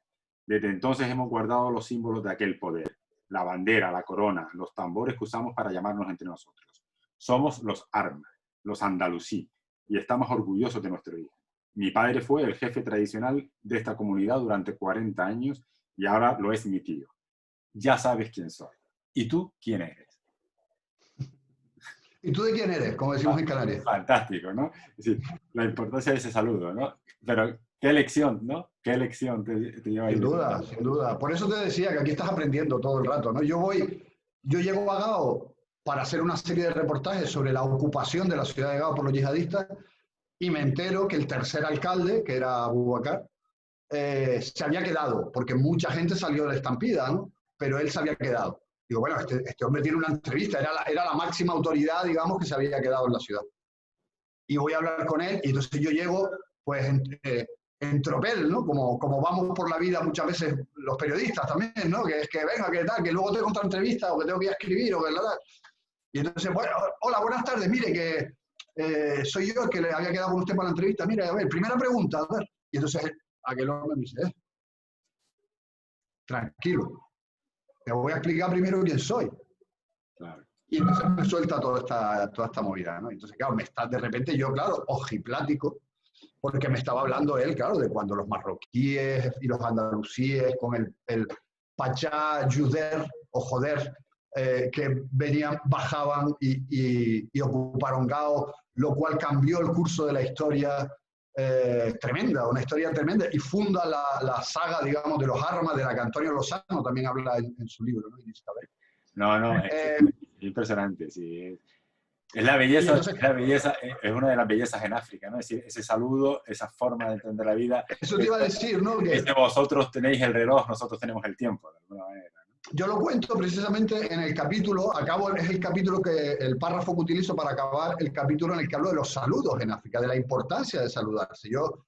Desde entonces hemos guardado los símbolos de aquel poder. La bandera, la corona, los tambores que usamos para llamarnos entre nosotros. Somos los Arma, los andalusí, y estamos orgullosos de nuestro origen. Mi padre fue el jefe tradicional de esta comunidad durante 40 años y ahora lo es mi tío. Ya sabes quién soy. ¿Y tú quién eres? ¿Y tú de quién eres? Como decimos en Canarias. Fantástico, ¿no? Es decir, la importancia de ese saludo, ¿no? Pero qué lección, ¿no? ¿Qué lección te lleva ahí? Sin duda, sin duda. Por eso te decía que aquí estás aprendiendo todo el rato, ¿no? Yo llego a Gao para hacer una serie de reportajes sobre la ocupación de la ciudad de Gao por los yihadistas y me entero que el tercer alcalde, que era Abubakar, se había quedado, porque mucha gente salió de la estampida, ¿no? Pero él se había quedado. Digo, bueno, este hombre tiene una entrevista, era la máxima autoridad, digamos, que se había quedado en la ciudad. Y voy a hablar con él, y entonces yo llego, pues, en tropel, ¿no? Como vamos por la vida muchas veces los periodistas también, ¿no? Que es que venga, que tal, que luego tengo otra entrevista, o que tengo que ir a escribir, o que la tal. Y entonces, bueno, hola, buenas tardes, mire, que soy yo el que le había quedado con usted para la entrevista. Mire, a ver, primera pregunta, a ver. Y entonces aquel hombre me dice, tranquilo, te voy a explicar primero quién soy. Claro. Y entonces me suelta toda esta movida, ¿no? Entonces, claro, de repente yo, claro, ojiplático, porque me estaba hablando él, claro, de cuando los marroquíes y los andalusíes con el Pachá Yuder o Joder, que venían, bajaban y ocuparon Gao, lo cual cambió el curso de la historia tremenda, una historia tremenda, y funda la saga, digamos, de los Armas, de la que Antonio Lozano también habla en su libro, ¿no? No, es impresionante, sí. Es la belleza, entonces, es una de las bellezas en África, ¿no? Es decir, ese saludo, esa forma de entender la vida. Eso te iba a decir, ¿no? Que vosotros tenéis el reloj, nosotros tenemos el tiempo, de alguna manera, ¿no? Yo lo cuento precisamente en el capítulo, es el capítulo el párrafo que utilizo para acabar el capítulo en el que hablo de los saludos en África, de la importancia de saludarse. Yo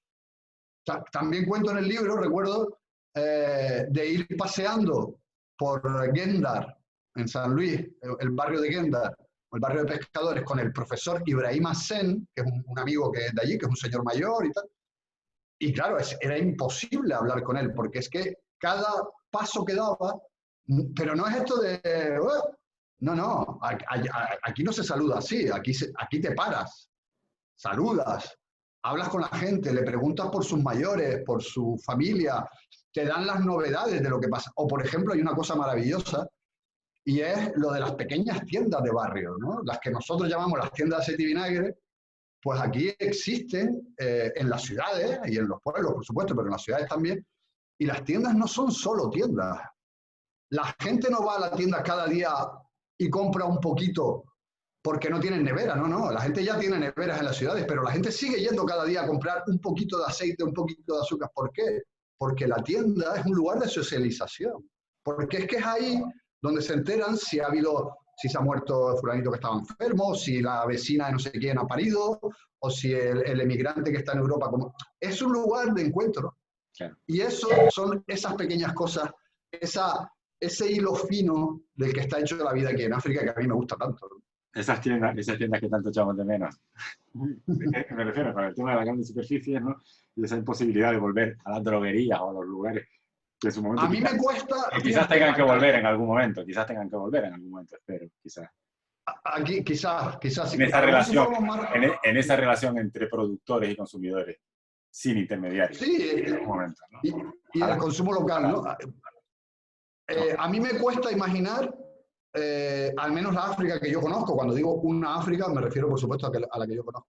también cuento en el libro, recuerdo, de ir paseando por Gendar, en San Luis, el barrio de Gendar, el barrio de pescadores, con el profesor Ibrahim Hassen, que es un amigo que es de allí, que es un señor mayor y tal. Y claro, era imposible hablar con él, porque es que cada paso que daba, pero no es esto de... no, aquí no se saluda así, aquí te paras, saludas, hablas con la gente, le preguntas por sus mayores, por su familia, te dan las novedades de lo que pasa. O, por ejemplo, hay una cosa maravillosa, y es lo de las pequeñas tiendas de barrio, ¿no? Las que nosotros llamamos las tiendas de aceite y vinagre, pues aquí existen en las ciudades y en los pueblos, por supuesto, pero en las ciudades también, y las tiendas no son solo tiendas. La gente no va a la tienda cada día y compra un poquito porque no tienen nevera, no, la gente ya tiene neveras en las ciudades, pero la gente sigue yendo cada día a comprar un poquito de aceite, un poquito de azúcar. ¿Por qué? Porque la tienda es un lugar de socialización, porque es que es ahí donde se enteran si se ha muerto el fulanito que estaba enfermo, si la vecina de no sé quién ha parido, o si el emigrante que está en Europa. Es un lugar de encuentro. Claro. Y eso son esas pequeñas cosas, ese hilo fino del que está hecho la vida aquí en África, que a mí me gusta tanto. Esas tiendas que tanto echamos de menos. Me refiero con el tema de las grandes superficies, ¿no? Y esa imposibilidad de volver a las droguerías o a los lugares que en su momento A mí me cuesta... quizás tengan que volver en algún momento, espero, quizás. Aquí, quizás, En esa relación, en esa relación entre productores y consumidores, sin intermediarios. Sí, en algún momento, ¿no? y el consumo local, ¿no? A mí me cuesta imaginar, al menos la África que yo conozco, cuando digo una África, me refiero por supuesto a la que yo conozco.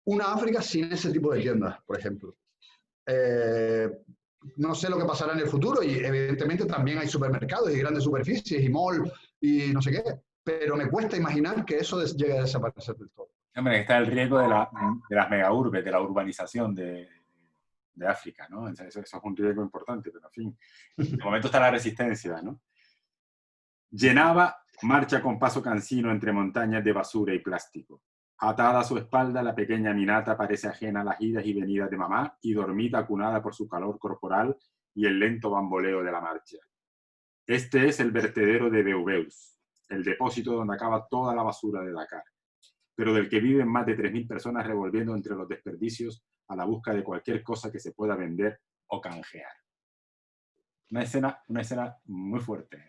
Una África sin ese tipo de tiendas, por ejemplo. No sé lo que pasará en el futuro y evidentemente también hay supermercados y grandes superficies y mall y no sé qué, pero me cuesta imaginar que eso llegue a desaparecer del todo. Hombre, está el riesgo de las megaurbes, de la urbanización de África, ¿no? Eso es un riesgo importante, pero en fin, de momento está la resistencia, ¿no? Llenaba marcha con paso cansino entre montañas de basura y plástico. Atada a su espalda, la pequeña Minata parece ajena a las idas y venidas de mamá y dormita acunada por su calor corporal y el lento bamboleo de la marcha. Este es el vertedero de Beubeus, el depósito donde acaba toda la basura de Dakar, pero del que viven más de 3.000 personas revolviendo entre los desperdicios a la busca de cualquier cosa que se pueda vender o canjear. Una escena muy fuerte.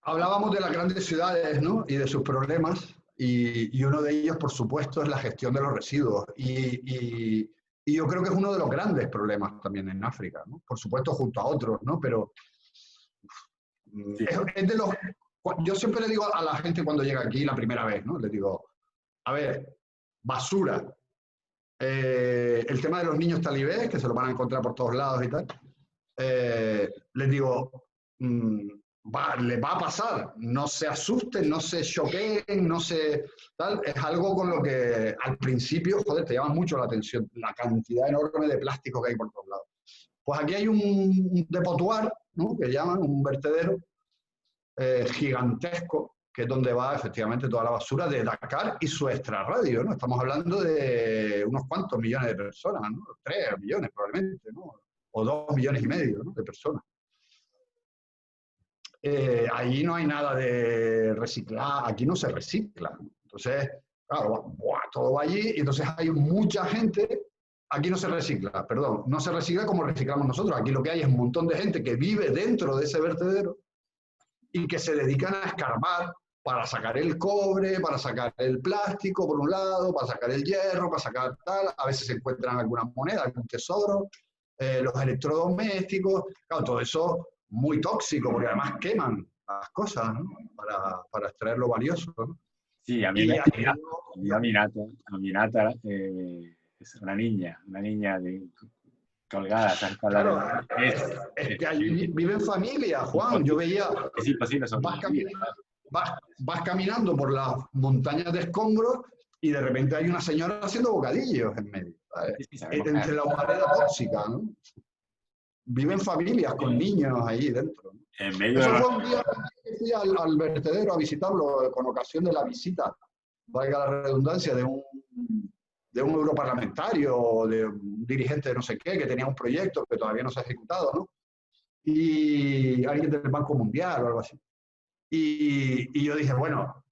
Hablábamos de las grandes ciudades, ¿no? Y de sus problemas, y uno de ellos, por supuesto, es la gestión de los residuos. Y yo creo que es uno de los grandes problemas también en África, ¿no? Por supuesto, junto a otros, ¿no? Pero sí. Es de los... Yo siempre le digo a la gente cuando llega aquí la primera vez, ¿no? Les digo, a ver, basura. El tema de los niños talibés, que se lo van a encontrar por todos lados y tal, les digo, les va a pasar, no se asusten, no se choqueen, no se... Tal. Es algo con lo que al principio, joder, te llama mucho la atención, la cantidad enorme de plástico que hay por todos lados. Pues aquí hay un depotuar, ¿no? Que llaman un vertedero gigantesco, que es donde va efectivamente toda la basura de Dakar y su extrarradio, ¿no? Estamos hablando de unos cuantos millones de personas, ¿no? 3 millones probablemente, ¿no? O 2,5 millones, ¿no? De personas. Allí no hay nada de reciclar, aquí no se recicla. Entonces, claro, todo va allí y entonces hay mucha gente. Aquí no se recicla, perdón, no se recicla como reciclamos nosotros. Aquí lo que hay es un montón de gente que vive dentro de ese vertedero y que se dedican a escarbar para sacar el cobre, para sacar el plástico por un lado, para sacar el hierro, para sacar tal. A veces se encuentran algunas monedas, algún tesoro, los electrodomésticos. Claro, todo eso muy tóxico, porque además queman las cosas, ¿no? Para extraer lo valioso, ¿no? Sí, a mí Minata es una niña colgada. Claro, es que allí viven familias, Juan. Yo veía, es imposible sobrevivir. Vas caminando por las montañas de escombros y de repente hay una señora haciendo bocadillos en medio, entre la humareda tóxica, ¿no? Viven familias con niños ahí dentro, ¿no? En medio Eso fue un día que fui al vertedero a visitarlo con ocasión de la visita, valga la redundancia, de un europarlamentario o de un dirigente de no sé qué, que tenía un proyecto que todavía no se ha ejecutado, ¿no? Y alguien del Banco Mundial o algo así. Y yo dije, bueno,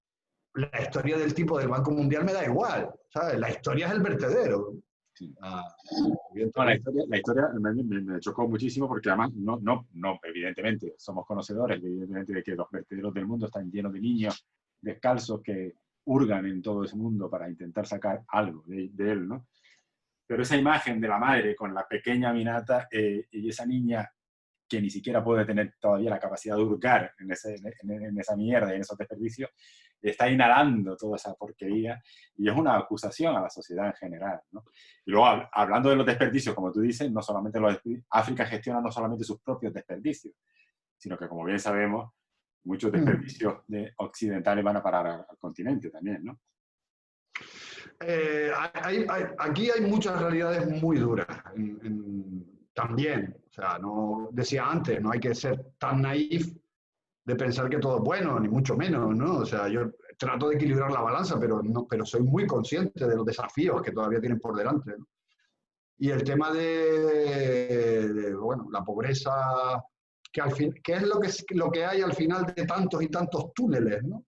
la historia del tipo del Banco Mundial me da igual, ¿sabes? La historia es el vertedero. Sí. No, la historia me chocó muchísimo porque además no, evidentemente somos conocedores evidentemente de que los vertederos del mundo están llenos de niños descalzos que hurgan en todo ese mundo para intentar sacar algo de él, ¿no? Pero esa imagen de la madre con la pequeña Minata y esa niña que ni siquiera puede tener todavía la capacidad de hurgar en esa mierda y en esos desperdicios, está inhalando toda esa porquería y es una acusación a la sociedad en general, ¿no? Y luego, hablando de los desperdicios, como tú dices, no solamente África gestiona no solamente sus propios desperdicios, sino que, como bien sabemos, muchos desperdicios occidentales van a parar al continente también, ¿no? Aquí hay muchas realidades muy duras también. O sea, no, decía antes, no hay que ser tan naif de pensar que todo es bueno, ni mucho menos, ¿no? O sea, yo trato de equilibrar la balanza, pero soy muy consciente de los desafíos que todavía tienen por delante, ¿no? Y el tema bueno, la pobreza, que al fin, que es lo que hay al final de tantos y tantos túneles, ¿no?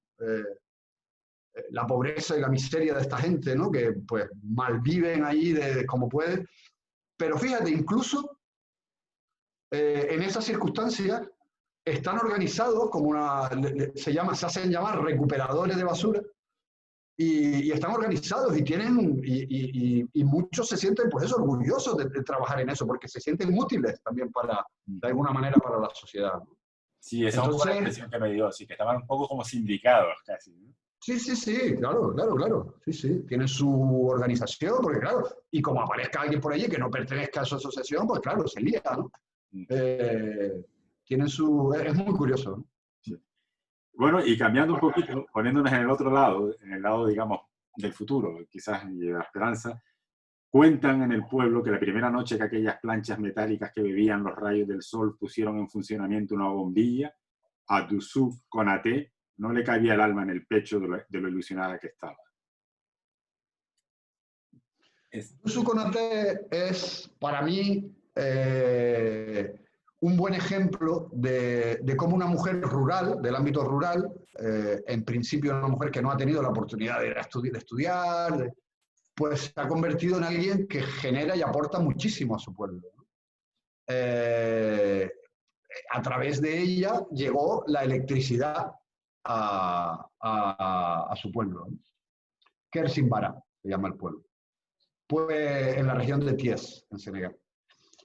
La pobreza y la miseria de esta gente, ¿no? Que pues malviven ahí como pueden. Pero fíjate, incluso en esas circunstancias están organizados como se hacen llamar recuperadores de basura y están organizados y tienen, y muchos se sienten pues eso, orgullosos de trabajar en eso, porque se sienten útiles también de alguna manera para la sociedad. Sí, esa es un poco la Entonces, impresión que me dio, sí, que estaban un poco como sindicados casi, ¿no? sí, sí, sí, claro, claro, claro. Sí, sí. Tienen su organización, porque claro, y como aparezca alguien por allí que no pertenezca a su asociación, pues claro, se lía, ¿no? Eh, tienen es muy curioso, ¿no? Sí. Bueno, y cambiando un poquito, poniéndonos en el otro lado, en el lado, digamos, del futuro, quizás, y de la esperanza, cuentan en el pueblo que la primera noche que aquellas planchas metálicas que bebían los rayos del sol pusieron en funcionamiento una bombilla, a Dusu Konaté no le cabía el alma en el pecho de lo ilusionada que estaba. Su Konaté es, para mí, un buen ejemplo de cómo una mujer rural, del ámbito rural, en principio una mujer que no ha tenido la oportunidad de estudiar, pues se ha convertido en alguien que genera y aporta muchísimo a su pueblo. A través de ella llegó la electricidad a su pueblo. Kersimbara se llama el pueblo. Pues en la región de Thiès, en Senegal.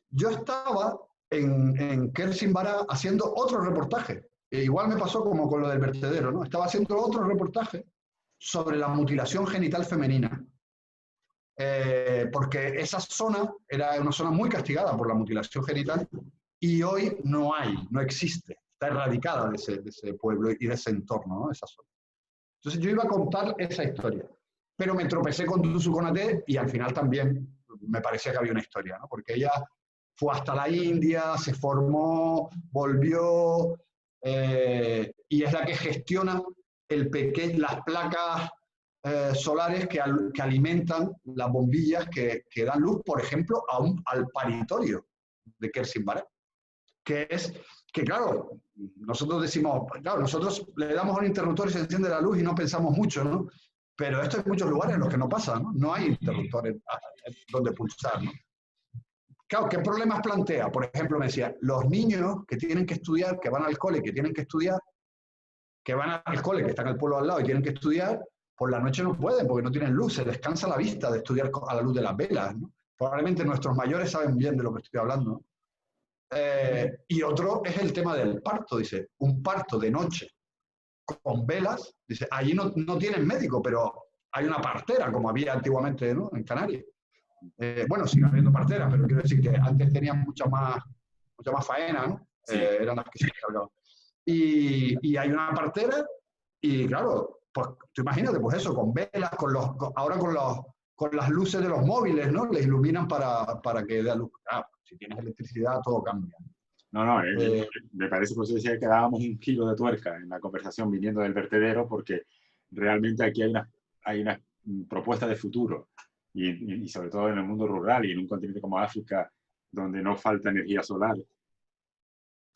Yo estaba en Kersimbara haciendo otro reportaje. E igual me pasó como con lo del vertedero, ¿no? Estaba haciendo otro reportaje sobre la mutilación genital femenina. Porque esa zona era una zona muy castigada por la mutilación genital y hoy no existe, está erradicada de ese pueblo y de ese entorno, ¿no? Esa zona. Entonces yo iba a contar esa historia, pero me tropecé con Dusu Konaté y al final también me parecía que había una historia, ¿no? Porque ella fue hasta la India, se formó, volvió, y es la que gestiona las placas solares que alimentan las bombillas que dan luz, por ejemplo, al paritorio de Kersimbara, que es que, claro, nosotros decimos, claro, nosotros le damos a un interruptor y se enciende la luz y no pensamos mucho, ¿no? Pero esto hay muchos lugares en los que no pasa, ¿no? No hay interruptores donde pulsar, ¿no? Claro, ¿qué problemas plantea? Por ejemplo, me decía, los niños que tienen que estudiar, que van al cole, que tienen que estudiar, que van al cole, que están en el pueblo al lado y tienen que estudiar, por la noche no pueden porque no tienen luz, se les cansa la vista de estudiar a la luz de las velas, ¿no? Probablemente nuestros mayores saben bien de lo que estoy hablando, ¿no? Y otro es el tema del parto, dice, un parto de noche con velas, dice, allí no tienen médico, pero hay una partera, como había antiguamente, ¿no? En Canarias. Bueno, sigue habiendo parteras, pero quiero decir que antes tenían mucha más faena, ¿no? Sí. Eran las que se encargaban. Y hay una partera, y claro, pues tú imagínate, pues eso, con velas, ahora con las luces de los móviles, ¿no? Les iluminan para que dé luz. Ah, si tienes electricidad, todo cambia. No, me parece, por eso decía que dábamos un giro de tuerca en la conversación viniendo del vertedero, porque realmente aquí hay una propuesta de futuro, y sobre todo en el mundo rural y en un continente como África, donde no falta energía solar.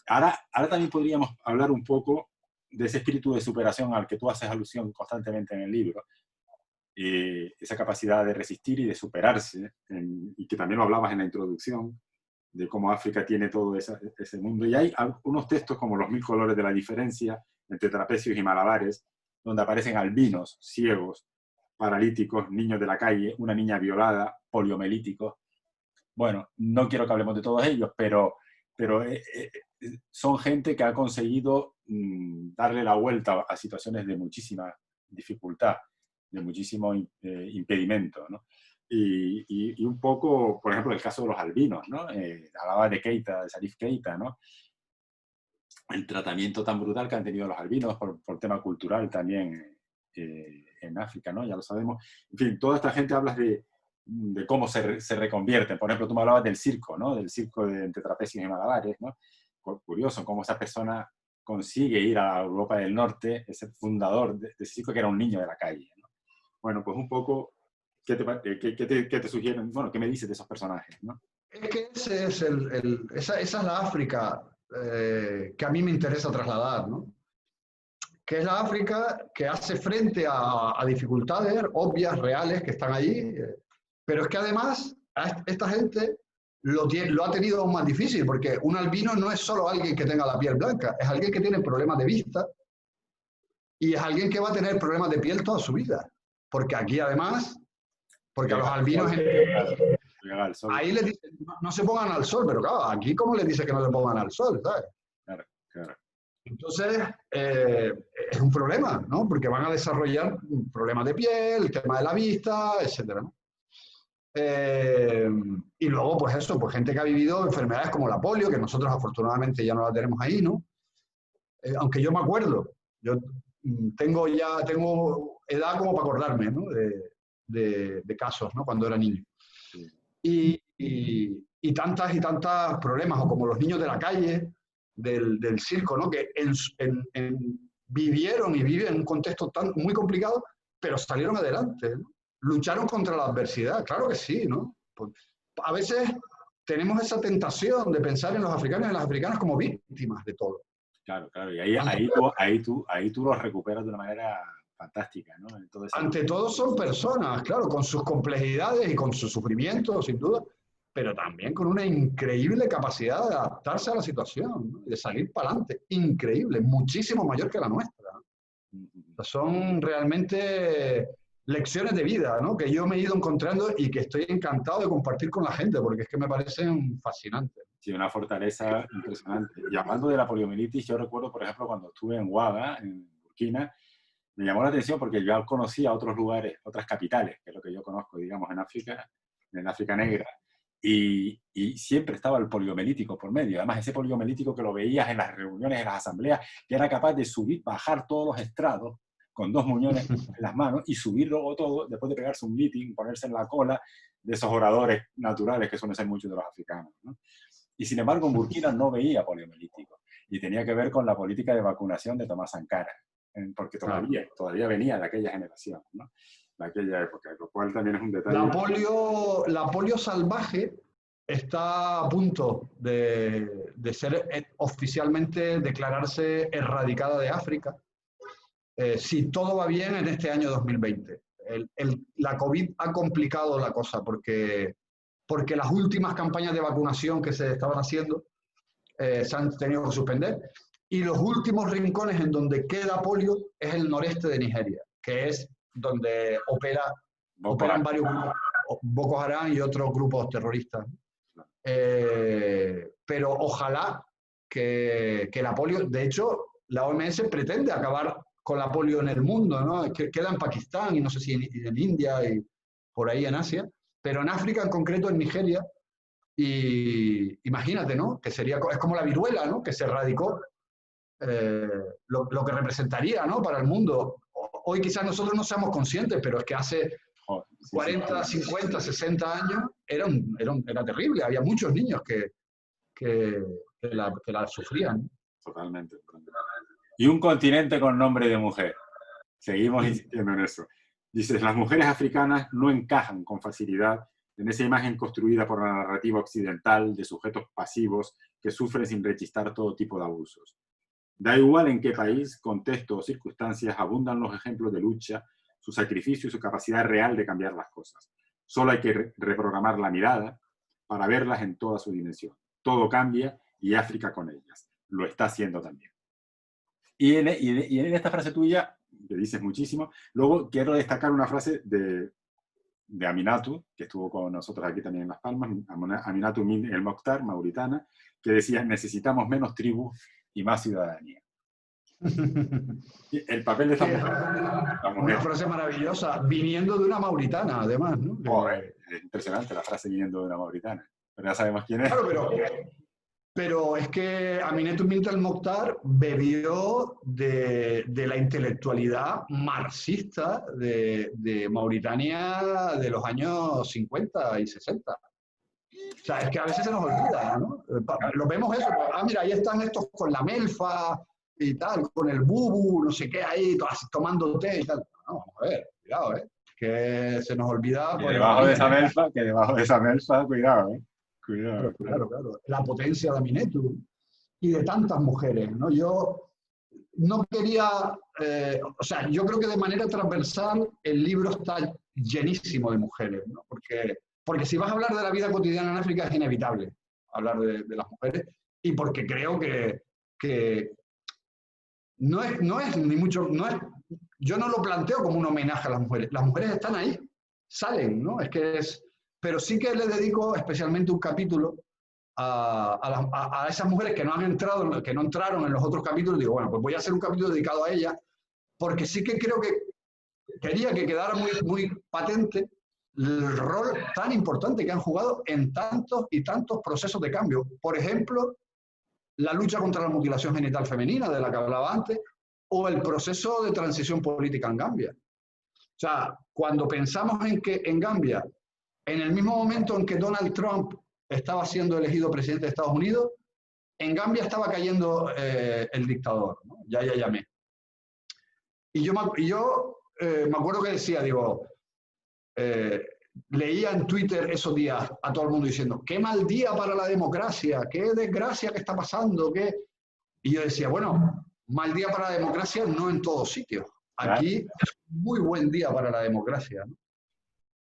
Ahora también podríamos hablar un poco de ese espíritu de superación al que tú haces alusión constantemente en el libro, esa capacidad de resistir y de superarse, y que también lo hablabas en la introducción, de cómo África tiene todo ese mundo. Y hay unos textos como Los 1000 colores de la diferencia entre trapecios y malabares, donde aparecen albinos, ciegos, paralíticos, niños de la calle, una niña violada, poliomelíticos. Bueno, no quiero que hablemos de todos ellos, pero son gente que ha conseguido darle la vuelta a situaciones de muchísima dificultad, de muchísimo impedimento, ¿no? Y un poco, por ejemplo, el caso de los albinos, ¿no? Hablaba de Keita, de Salif Keita, ¿no? El tratamiento tan brutal que han tenido los albinos por tema cultural también en África, ¿no? Ya lo sabemos. En fin, toda esta gente habla de cómo se reconvierten. Por ejemplo, tú me hablabas del circo, ¿no? Del circo entre trapecios y malabares, ¿no? Curioso cómo esa persona consigue ir a Europa del Norte, ese fundador de ese circo que era un niño de la calle, ¿no? Bueno, pues un poco ¿Qué te sugieren? Bueno, ¿qué me dices de esos personajes, ¿no? Es que esa es la África que a mí me interesa trasladar, ¿no? Que es la África que hace frente a dificultades obvias, reales, que están allí, pero es que además esta gente lo ha tenido aún más difícil, porque un albino no es solo alguien que tenga la piel blanca, es alguien que tiene problemas de vista y es alguien que va a tener problemas de piel toda su vida, porque aquí además, porque a los albinos ahí les dicen, no se pongan al sol, pero claro, aquí ¿cómo les dice que no se pongan al sol? ¿Sabes? Claro, claro. Entonces, es un problema, ¿no? Porque van a desarrollar problemas de piel, el tema de la vista, etcétera, ¿no? Y luego, pues eso, pues gente que ha vivido enfermedades como la polio, que nosotros afortunadamente ya no la tenemos ahí, ¿no? Aunque yo me acuerdo, yo tengo edad como para acordarme, ¿no? De casos, ¿no? Cuando era niño. Sí. Y tantas problemas, o como los niños de la calle, del circo, ¿no? Que vivieron y viven en un contexto muy complicado, pero salieron adelante, ¿no? Lucharon contra la adversidad, claro que sí, ¿no? Pues, a veces tenemos esa tentación de pensar en los africanos y en las africanas como víctimas de todo. Claro, claro, y ahí tú los recuperas de una manera fantástica, ¿no? Entonces, ante todo son personas, claro, con sus complejidades y con sus sufrimientos, sin duda, pero también con una increíble capacidad de adaptarse a la situación, ¿no? De salir para adelante, increíble, muchísimo mayor que la nuestra. O sea, son realmente lecciones de vida, ¿no? Que yo me he ido encontrando y que estoy encantado de compartir con la gente, porque es que me parecen fascinantes. Sí, una fortaleza impresionante. Y hablando de la poliomielitis, yo recuerdo, por ejemplo, cuando estuve en Ouaga, en Burkina, me llamó la atención porque yo conocía otros lugares, otras capitales, que es lo que yo conozco, digamos, en África Negra, y siempre estaba el poliomelítico por medio. Además, ese poliomelítico que lo veías en las reuniones, en las asambleas, que era capaz de subir, bajar todos los estrados con 2 muñones en las manos y subir luego todo, después de pegarse un meeting, ponerse en la cola de esos oradores naturales que suelen ser muchos de los africanos, ¿no? Y sin embargo, en Burkina no veía poliomelítico. Y tenía que ver con la política de vacunación de Tomás Sankara, porque todavía venía de aquella generación, ¿no? De aquella época, lo cual también es un detalle. La polio salvaje está a punto de ser oficialmente declararse erradicada de África. Si todo va bien en este año 2020. La COVID ha complicado la cosa porque las últimas campañas de vacunación que se estaban haciendo se han tenido que suspender. Y los últimos rincones en donde queda polio es el noreste de Nigeria, que es donde operan varios grupos, Boko Haram y otros grupos terroristas. Pero ojalá que la polio, de hecho, la OMS pretende acabar con la polio en el mundo, ¿no? Que queda en Pakistán y no sé si en India y por ahí en Asia, pero en África, en concreto en Nigeria, y imagínate, ¿no? Que es como la viruela, ¿no? Que se erradicó, lo que representaría, ¿no? Para el mundo. Hoy quizás nosotros no seamos conscientes, pero es que hace 40, 50, 60 años era terrible. Había muchos niños que la sufrían. Totalmente. Y un continente con nombre de mujer. Seguimos insistiendo en eso. Dices, las mujeres africanas no encajan con facilidad en esa imagen construida por la narrativa occidental de sujetos pasivos que sufren sin rechistar todo tipo de abusos. Da igual en qué país, contexto o circunstancias, abundan los ejemplos de lucha, su sacrificio y su capacidad real de cambiar las cosas. Solo hay que reprogramar la mirada para verlas en toda su dimensión. Todo cambia y África con ellas. Lo está haciendo también. Y en esta frase tuya, que dices muchísimo, luego quiero destacar una frase de Aminatu, que estuvo con nosotros aquí también en Las Palmas, Aminatu El Mokhtar, mauritana, que decía, necesitamos menos tribus y más ciudadanía. El papel de esta mujer. Una frase maravillosa, viniendo de una mauritana, además, ¿no? Es impresionante la frase viniendo de una mauritana, pero ya sabemos quién es. Claro, pero es que Aminatu El Mokhtar bebió de la intelectualidad marxista de Mauritania de los años 50 y 60. O sea, es que a veces se nos olvida, ¿no? Lo vemos eso, mira, ahí están estos con la melfa y tal, con el bubu, no sé qué, ahí tomando té y tal. No, vamos a ver, cuidado, ¿eh? que se nos olvida. Que Pues, debajo de esa melfa, cuidado, ¿eh? Cuidado. Claro. La potencia de Aminetu y de tantas mujeres, ¿no? Yo no quería, o sea, yo creo que de manera transversal el libro está llenísimo de mujeres, ¿no? Porque si vas a hablar de la vida cotidiana en África es inevitable hablar de las mujeres, y porque creo que no es ni mucho, yo no lo planteo como un homenaje a las mujeres están ahí, salen, ¿no? Pero sí que le dedico especialmente un capítulo a esas mujeres que no entraron en los otros capítulos. Digo, bueno, pues voy a hacer un capítulo dedicado a ellas, porque sí que creo que quería que quedara muy patente el rol tan importante que han jugado en tantos y tantos procesos de cambio. Por ejemplo, la lucha contra la mutilación genital femenina, de la que hablaba antes, o el proceso de transición política en Gambia. O sea, cuando pensamos en Gambia, en el mismo momento en que Donald Trump estaba siendo elegido presidente de Estados Unidos, en Gambia estaba cayendo el dictador, ¿no? Yahya Jammeh. Y yo me acuerdo que decía, digo, leía en Twitter esos días a todo el mundo diciendo, qué mal día para la democracia, qué desgracia que está pasando, qué... Y yo decía, bueno, mal día para la democracia no en todos sitios. Aquí es un muy buen día para la democracia, ¿no?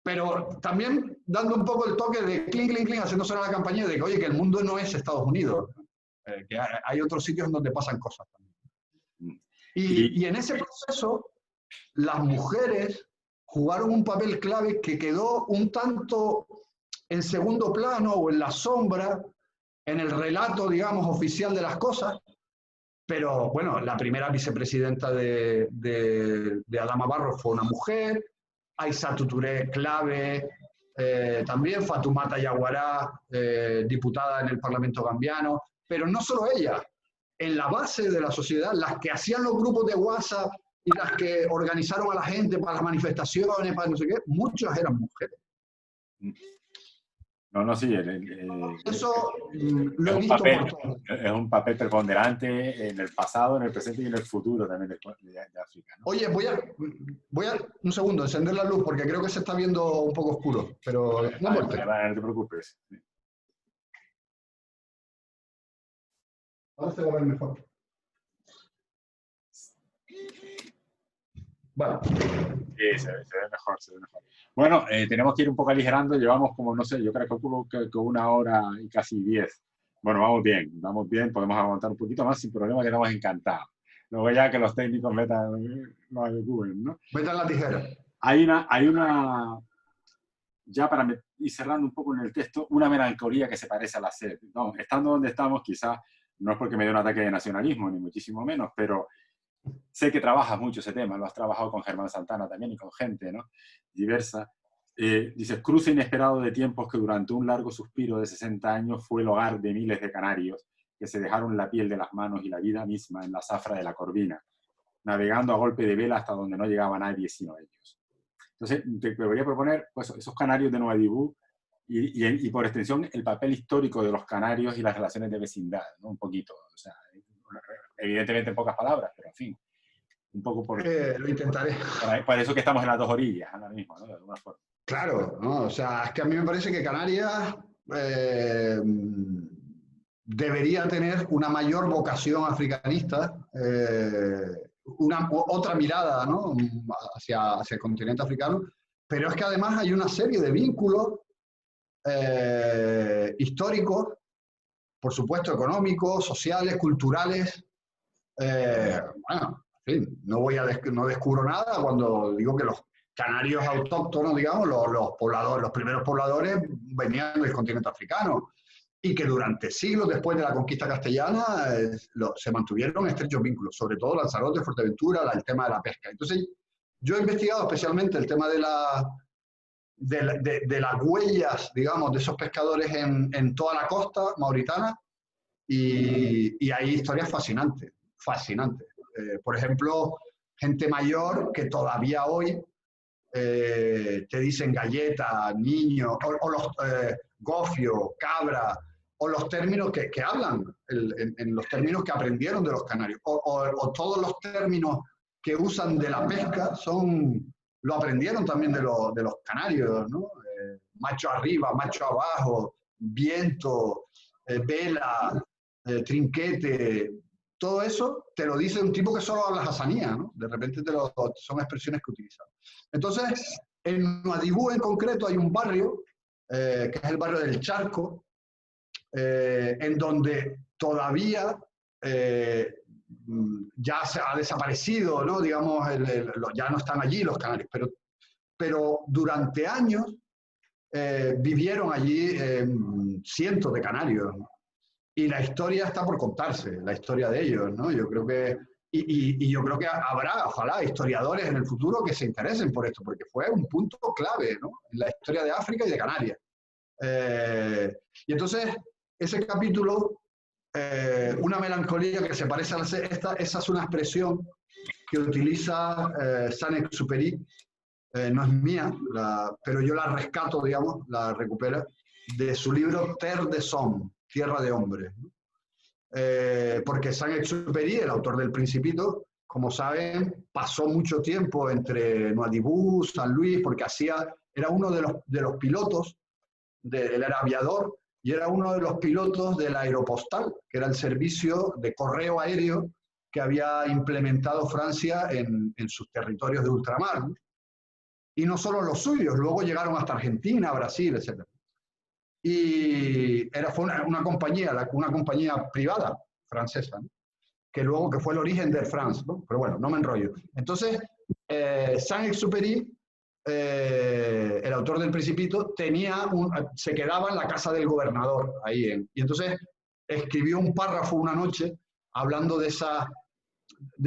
Pero también dando un poco el toque de clink, clink, clink, haciendo sonar la campaña de que, oye, que el mundo no es Estados Unidos, que hay otros sitios donde pasan cosas también. Y en ese proceso, las mujeres jugaron un papel clave que quedó un tanto en segundo plano o en la sombra en el relato, digamos, oficial de las cosas. Pero bueno, la primera vicepresidenta de Adama Barrow fue una mujer, Aïssatou Touré, clave, también Fatoumata Diawara, diputada en el Parlamento gambiano, pero no solo ella, en la base de la sociedad, las que hacían los grupos de WhatsApp y las que organizaron a la gente para las manifestaciones, para no sé qué, muchas eran mujeres. No, sí. Eso lo he visto por todo. Es un papel preponderante en el pasado, en el presente y en el futuro también de África, ¿no? Oye, voy a un segundo, encender la luz porque creo que se está viendo un poco oscuro, pero no te preocupes. Ahora se va a ver mejor. Vale. Sí, se ve mejor, se ve mejor. Bueno, tenemos que ir un poco aligerando. Llevamos como, no sé, yo calculo que 1 hora y casi 10. Bueno, vamos bien, podemos aguantar un poquito más sin problema, que estamos encantados. Luego ya que los técnicos nos adecúen, ¿no? Metan la tijera. Hay una, ya para ir cerrando un poco en el texto, una melancolía que se parece a la sed, ¿no? Estando donde estamos, quizás no es porque me dé un ataque de nacionalismo, ni muchísimo menos, pero sé que trabajas mucho ese tema, lo has trabajado con Germán Santana también y con gente, ¿no?, diversa. Dices, cruce inesperado de tiempos que durante un largo suspiro de 60 años fue el hogar de miles de canarios que se dejaron la piel de las manos y la vida misma en la zafra de la Corvina, navegando a golpe de vela hasta donde no llegaba nadie sino ellos. Entonces, te voy a proponer pues, esos canarios de Nouadhibou y por extensión el papel histórico de los canarios y las relaciones de vecindad, ¿no? Un poquito, o sea, evidentemente en pocas palabras, pero en fin, un poco por... lo intentaré. Por eso que estamos en las dos orillas ahora mismo, ¿no? De alguna forma. Claro, ¿no? O sea, es que a mí me parece que Canarias debería tener una mayor vocación africanista, otra mirada, ¿no?, hacia el continente africano, pero es que además hay una serie de vínculos históricos, por supuesto económicos, sociales, culturales. Bueno, en fin, no descubro nada cuando digo que los canarios autóctonos, digamos, los primeros pobladores venían del continente africano y que durante siglos después de la conquista castellana se mantuvieron estrechos vínculos, sobre todo Lanzarote, Fuerteventura, el tema de la pesca. Entonces, yo he investigado especialmente el tema de las huellas, digamos, de esos pescadores en toda la costa mauritana y hay historias fascinantes. Por ejemplo, gente mayor que todavía hoy te dicen galleta, niño, o los gofio, cabra, o los términos que hablan, en los términos que aprendieron de los canarios, o todos los términos que usan de la pesca son lo aprendieron también de los canarios, ¿no? Macho arriba, macho abajo, viento, vela, trinquete, todo eso te lo dice un tipo que solo habla hasanía, ¿no? De repente son expresiones que utilizan. Entonces, en Nuadhibou en concreto hay un barrio, que es el barrio del Charco, en donde todavía ya se ha desaparecido, ¿no? Digamos, ya no están allí los canarios, pero durante años vivieron allí cientos de canarios, ¿no? Y la historia está por contarse, la historia de ellos, ¿no? Yo creo que, y yo creo que habrá, ojalá, historiadores en el futuro que se interesen por esto, porque fue un punto clave, ¿no? En la historia de África y de Canarias. Y entonces, ese capítulo, una melancolía que se parece a esta, esa es una expresión que utiliza Saint-Exupéry, no es mía, pero yo la rescato, digamos, la recupero, de su libro Terre des Hommes, Tierra de Hombres, ¿no? Porque Saint-Exupéry, el autor del Principito, como saben, pasó mucho tiempo entre Nuadhibou, San Luis, porque era uno de los pilotos, él era aviador, y era uno de los pilotos del Aeropostal, que era el servicio de correo aéreo que había implementado Francia en sus territorios de ultramar, ¿no? Y no solo los suyos, luego llegaron hasta Argentina, Brasil, etc. Y fue una compañía privada francesa, ¿no? Que fue el origen de Air France, ¿no? Pero bueno, no me enrollo. Entonces, Saint-Exupéry, el autor del Principito, se quedaba en la casa del gobernador, y entonces escribió un párrafo una noche hablando de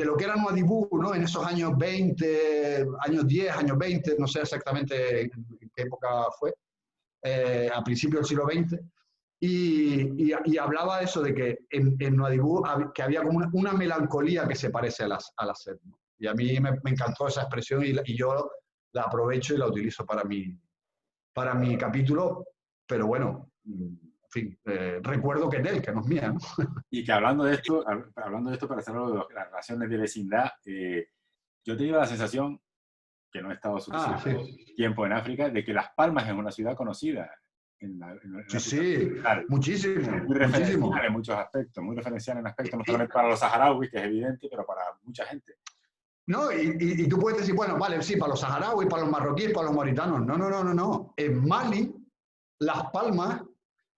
lo que era Nuadhibou, ¿no? En esos años 20, años 10, años 20, no sé exactamente en qué época fue, a principios del siglo XX, y hablaba eso de que en Nuadhibou que había como una melancolía que se parece a la sed, ¿no? Y a mí me encantó esa expresión y yo la aprovecho y la utilizo para mi capítulo, pero bueno, en fin, recuerdo que es de él, que no es mía, ¿no? Y que hablando de esto, para hacerlo de las relaciones de vecindad, yo tenía la sensación, que no he estado suficiente tiempo en África, de que Las Palmas es una ciudad conocida. Sí, muchísimo. Muy referencial en muchos aspectos, muy referencial en aspectos no solamente para los saharauis, que es evidente, pero para mucha gente. No, y tú puedes decir, bueno, vale, sí, para los saharauis, para los marroquíes, para los mauritanos. No. En Mali, Las Palmas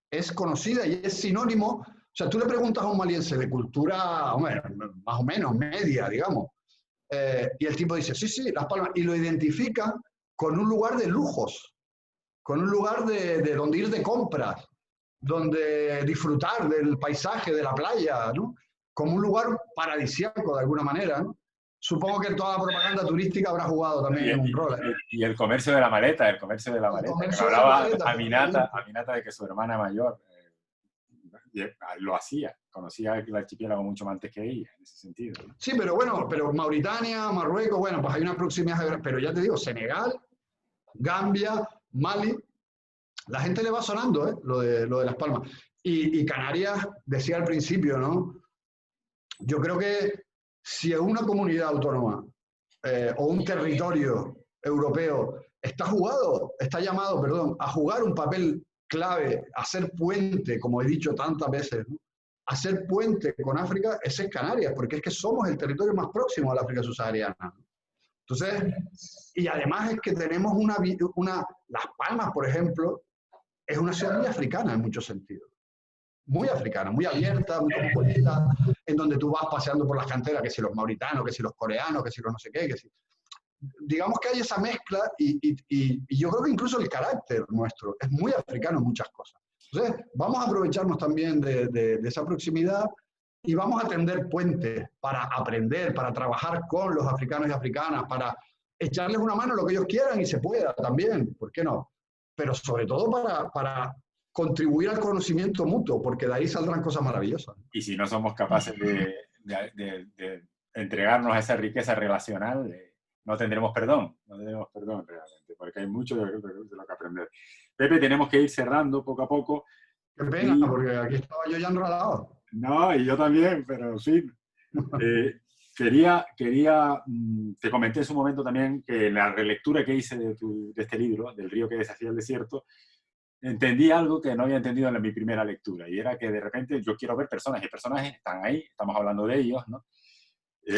es conocida y es sinónimo. O sea, tú le preguntas a un maliense de cultura, hombre, más o menos, media, digamos, y el tipo dice, sí, Las Palmas, y lo identifica con un lugar de lujos, con un lugar de donde ir de compras, donde disfrutar del paisaje, de la playa, ¿no? Como un lugar paradisíaco de alguna manera, ¿no? Supongo que toda la propaganda turística habrá jugado también un rol. Y el comercio de la maleta, que hablaba Aminata de que su hermana mayor lo hacía, conocía el archipiélago mucho más antes que ella, en ese sentido, ¿no? Sí, pero bueno, Mauritania, Marruecos, bueno, pues hay una proximidad, pero ya te digo, Senegal, Gambia, Mali, la gente le va sonando, lo de Las Palmas. Y Canarias, decía al principio, ¿no? Yo creo que si una comunidad autónoma o un territorio europeo está llamado, a jugar un papel clave, a ser puente, como he dicho tantas veces, ¿no? A ser puente con África, ese es Canarias, porque es que somos el territorio más próximo a la África subsahariana. Entonces, y además es que tenemos Las Palmas, por ejemplo, es una ciudad muy africana en muchos sentidos. Muy africana, muy abierta, muy cosmopolita, en donde tú vas paseando por las canteras, que si los mauritanos, que si los coreanos, que si los no sé qué, que si... Digamos que hay esa mezcla y yo creo que incluso el carácter nuestro es muy africano en muchas cosas. Entonces, vamos a aprovecharnos también de esa proximidad y vamos a tender puentes para aprender, para trabajar con los africanos y africanas, para echarles una mano en lo que ellos quieran y se pueda también, ¿por qué no? Pero sobre todo para contribuir al conocimiento mutuo, porque de ahí saldrán cosas maravillosas. Y si no somos capaces de entregarnos a esa riqueza relacional, no tendremos perdón realmente, porque hay mucho de lo que aprender. Pepe, tenemos que ir cerrando poco a poco. Qué pena, porque aquí estaba yo ya enrolado. No, y yo también, pero en fin. te comenté en su momento también que en la relectura que hice de este libro, del río que deshacía el desierto, entendí algo que no había entendido en mi primera lectura, y era que de repente yo quiero ver personajes, y personajes están ahí, estamos hablando de ellos, ¿no?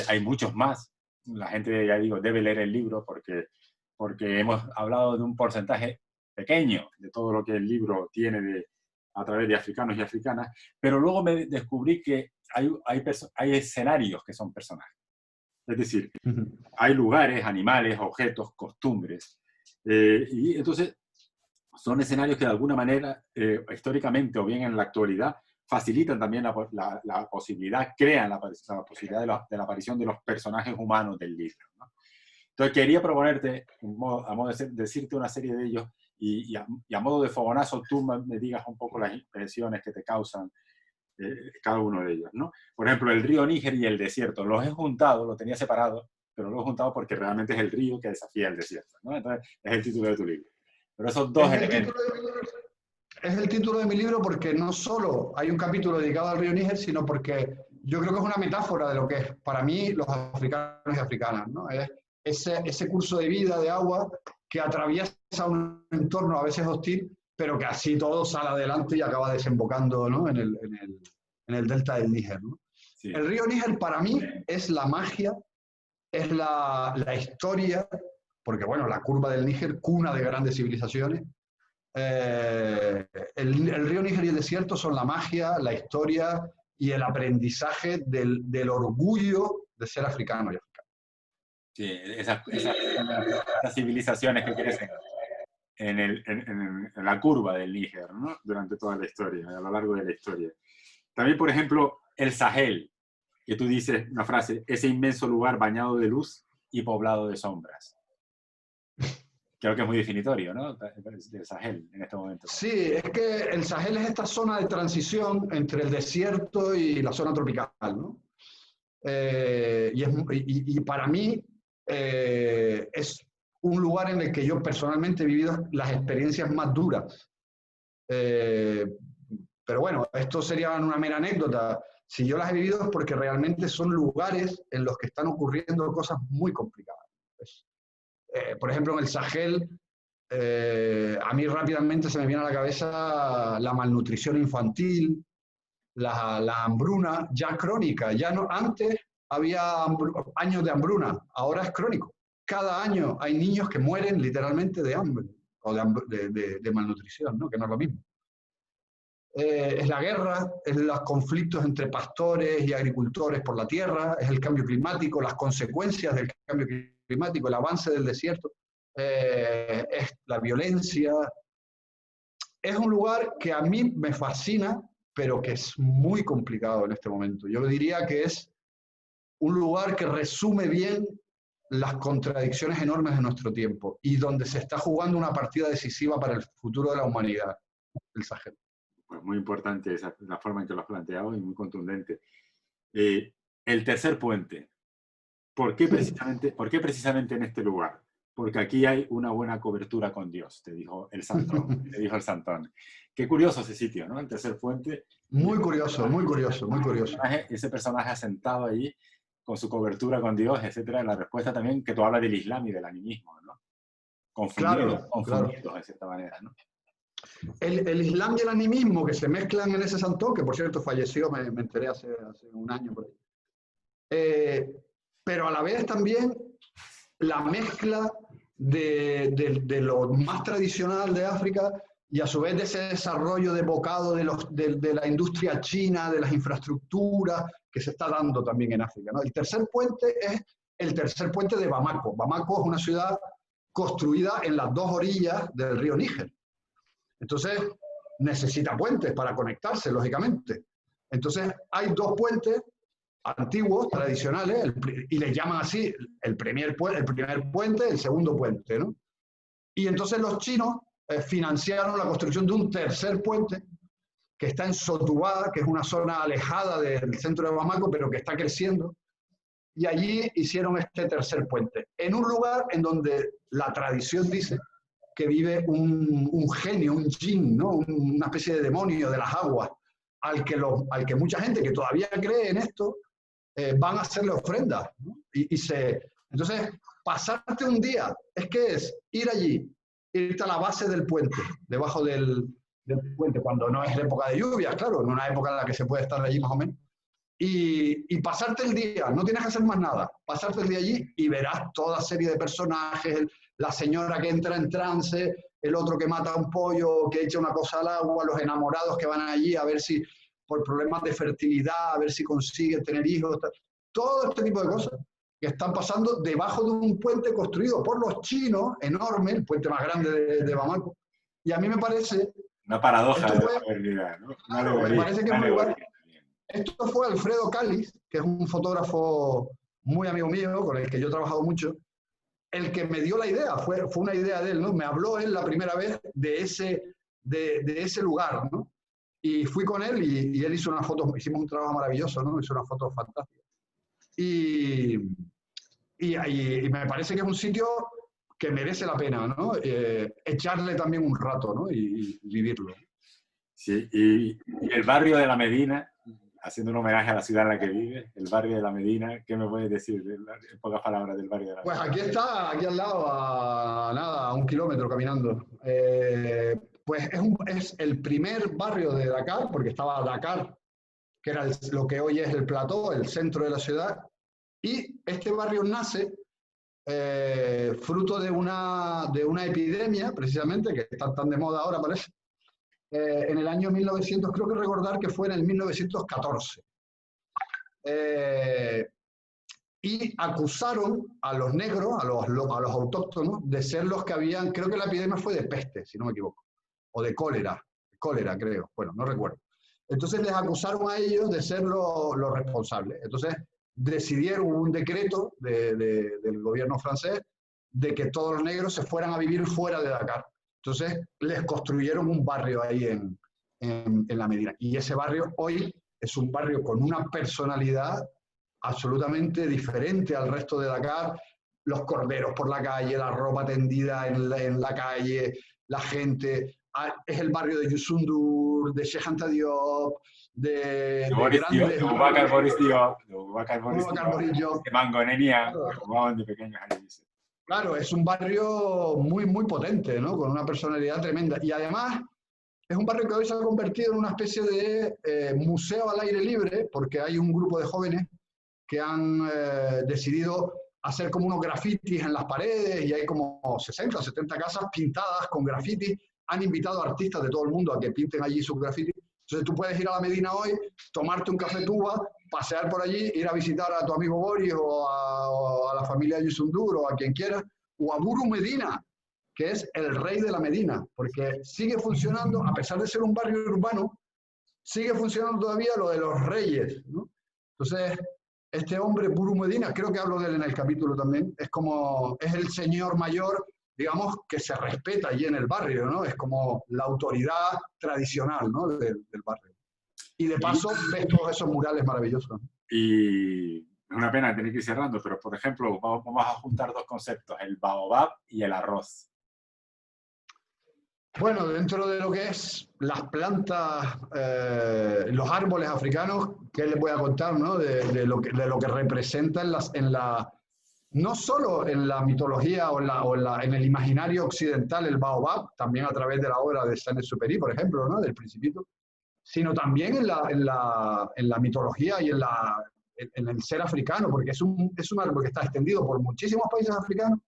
Hay muchos más. La gente, ya digo, debe leer el libro porque hemos hablado de un porcentaje pequeño de todo lo que el libro tiene a través de africanos y africanas, pero luego me descubrí que hay escenarios que son personajes. Es decir, hay lugares, animales, objetos, costumbres. Y entonces son escenarios que de alguna manera, históricamente o bien en la actualidad, facilitan también la posibilidad, crean la posibilidad de la aparición de los personajes humanos del libro, ¿no? Entonces quería proponerte, a modo de decirte una serie de ellos, y a modo de fogonazo tú me digas un poco las impresiones que te causan cada uno de ellos, ¿no? Por ejemplo, el río Níger y el desierto. Los he juntado, lo tenía separado, pero lo he juntado porque realmente es el río que desafía el desierto, ¿no? Entonces, es el título de tu libro. Pero esos dos elementos... Es el título de mi libro porque no solo hay un capítulo dedicado al río Níger, sino porque yo creo que es una metáfora de lo que es para mí los africanos y africanas, ¿no? Es ese curso de vida, de agua, que atraviesa un entorno a veces hostil, pero que así todo sale adelante y acaba desembocando, ¿no? en el delta del Níger, ¿no? Sí. El río Níger para mí es la magia, es la historia, porque bueno, la curva del Níger, cuna de grandes civilizaciones. El río Níger y el desierto son la magia, la historia y el aprendizaje del orgullo de ser africano y africano. Sí, esas civilizaciones que crecen en la curva del Níger, ¿no? Durante toda la historia, a lo largo de la historia. También, por ejemplo, el Sahel, que tú dices una frase, ese inmenso lugar bañado de luz y poblado de sombras. Creo que es muy definitorio, ¿no? Del Sahel en este momento. Sí, es que el Sahel es esta zona de transición entre el desierto y la zona tropical, ¿no? Y para mí es un lugar en el que yo personalmente he vivido las experiencias más duras. Pero bueno, esto sería una mera anécdota. Si yo las he vivido es porque realmente son lugares en los que están ocurriendo cosas muy complicadas. Por ejemplo, en el Sahel, a mí rápidamente se me viene a la cabeza la malnutrición infantil, la hambruna ya crónica. Ya no, antes había años de hambruna, ahora es crónico. Cada año hay niños que mueren literalmente de hambre o de malnutrición, ¿no? Que no es lo mismo. Es la guerra, es los conflictos entre pastores y agricultores por la tierra, es el cambio climático, las consecuencias del cambio climático, el avance del desierto, es la violencia. Es un lugar que a mí me fascina, pero que es muy complicado en este momento. Yo diría que es un lugar que resume bien las contradicciones enormes de nuestro tiempo y donde se está jugando una partida decisiva para el futuro de la humanidad, el Sahel. Pues muy importante la forma en que lo has planteado y muy contundente. El tercer puente. ¿Por qué precisamente en este lugar? Porque aquí hay una buena cobertura con Dios, te dijo el Santón. Te dijo el Santón. Qué curioso ese sitio, ¿no? El tercer puente. Muy curioso, muy curioso, muy curioso. Ese personaje asentado allí con su cobertura con Dios, etcétera. La respuesta también que tú hablas del Islam y del animismo, ¿no? Confundidos de cierta manera, ¿no? El Islam y el animismo que se mezclan en ese Santón, que por cierto falleció, me enteré hace un año por ahí. Pero a la vez también la mezcla de lo más tradicional de África y a su vez de ese desarrollo de bocado de la industria china, de las infraestructuras que se está dando también en África, ¿no? El tercer puente es el tercer puente de Bamako. Bamako es una ciudad construida en las dos orillas del río Níger. Entonces, necesita puentes para conectarse, lógicamente. Entonces, hay dos puentes antiguos, tradicionales, y les llaman así el primer puente, el segundo puente, ¿no? Y entonces los chinos financiaron la construcción de un tercer puente que está en Sotubá, que es una zona alejada del centro de Bamako, pero que está creciendo, y allí hicieron este tercer puente, en un lugar en donde la tradición dice que vive un genio, un jinn, ¿no? Una especie de demonio de las aguas, al que mucha gente que todavía cree en esto van a hacerle ofrendas, ¿no? Entonces, pasarte un día, es ir allí, irte a la base del puente, debajo del puente, cuando no es época de lluvias, claro, en una época en la que se puede estar allí más o menos, y pasarte el día, no tienes que hacer más nada, pasarte el día allí y verás toda serie de personajes, la señora que entra en trance, el otro que mata un pollo, que echa una cosa al agua, los enamorados que van allí a ver si, por problemas de fertilidad, a ver si consiguen tener hijos, todo este tipo de cosas que están pasando debajo de un puente construido por los chinos, enorme, el puente más grande de Bamako. Y a mí me parece... Una paradoja de la modernidad, ¿no? Claro, me parece que es muy igual. Esto fue Alfredo Cáliz, que es un fotógrafo muy amigo mío, con el que yo he trabajado mucho, el que me dio la idea, fue una idea de él, ¿no? Me habló él la primera vez de ese lugar, ¿no? Y fui con él y él hizo unas fotos, hicimos un trabajo maravilloso, ¿no? Hizo unas fotos fantásticas. Y me parece que es un sitio que merece la pena, ¿no? Echarle también un rato, ¿no? Y vivirlo. Sí, y el barrio de la Medina, haciendo un homenaje a la ciudad en la que vive, el barrio de la Medina, ¿qué me puedes decir en pocas palabras del barrio de la Medina? Pues aquí está, aquí al lado, a 1 kilómetro caminando. Pues es el primer barrio de Dakar, porque estaba Dakar, que era lo que hoy es el plató, el centro de la ciudad, y este barrio nace fruto de una epidemia, precisamente, que está tan de moda ahora, parece, en el año 1900, creo que recordar que fue en el 1914. Y acusaron a los negros, a los autóctonos, de ser los que habían, creo que la epidemia fue de peste, si no me equivoco, o de cólera creo, bueno, no recuerdo. Entonces les acusaron a ellos de ser los responsables. Entonces decidieron un decreto del gobierno francés de que todos los negros se fueran a vivir fuera de Dakar. Entonces les construyeron un barrio ahí en la Medina. Y ese barrio hoy es un barrio con una personalidad absolutamente diferente al resto de Dakar. Los corderos por la calle, la ropa tendida en la calle, la gente. Es el barrio de Youssou, de Cheikh Anta Diop, de grandes... De Boubacar Boris Diop, de Mango Nenia, de pequeños años. Claro, es un barrio muy, muy potente, ¿no? Con una personalidad tremenda. Y además es un barrio que hoy se ha convertido en una especie de museo al aire libre, porque hay un grupo de jóvenes que han decidido hacer como unos grafitis en las paredes y hay como 60 o 70 casas pintadas con grafitis. Han invitado a artistas de todo el mundo a que pinten allí sus grafitis. Entonces tú puedes ir a la Medina hoy, tomarte un café tuba, pasear por allí, ir a visitar a tu amigo Boris o a la familia Yusundur o a quien quieras, o a Buru Medina, que es el rey de la Medina, porque sigue funcionando, a pesar de ser un barrio urbano, sigue funcionando todavía lo de los reyes, ¿no? Entonces, este hombre, Buru Medina, creo que hablo de él en el capítulo también, es el señor mayor, digamos, que se respeta allí en el barrio, ¿no? Es como la autoridad tradicional, ¿no? del barrio. Y de paso ves todos esos murales maravillosos. Y es una pena tener que ir cerrando, pero por ejemplo, vamos a juntar dos conceptos, el baobab y el arroz. Bueno, dentro de lo que es las plantas, los árboles africanos, ¿qué les voy a contar, ¿no? de lo que representa no solo en la mitología en el imaginario occidental el baobab, también a través de la obra de Saint-Exupéry, por ejemplo, ¿no? Del Principito, sino también en la mitología y en el ser africano, porque es un árbol que está extendido por muchísimos países africanos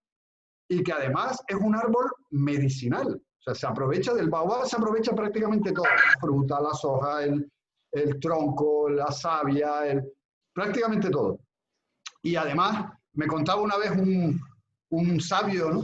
y que además es un árbol medicinal. O sea, se aprovecha del baobab, se aprovecha prácticamente todo, la fruta, las hojas, el tronco, la savia, prácticamente todo. Y además, me contaba una vez un sabio, ¿no?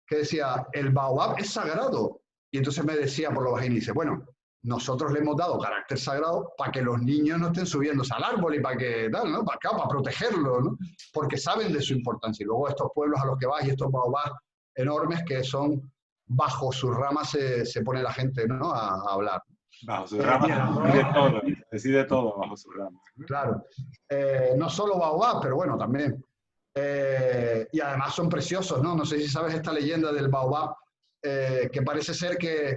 Que decía, el baobab es sagrado. Y entonces me decía por lo bajín, dice, bueno, nosotros le hemos dado carácter sagrado para que los niños no estén subiéndose al árbol y para que tal, ¿no? Para protegerlo, ¿no? Porque saben de su importancia. Y luego estos pueblos a los que vas y estos baobabs enormes que son, bajo sus ramas se pone la gente, ¿no? a hablar. Bajo sus ramas decide todo bajo sus ramas. Claro. No solo baobab, pero bueno, también. Y además son preciosos, ¿no? No sé si sabes esta leyenda del baobab, que parece ser que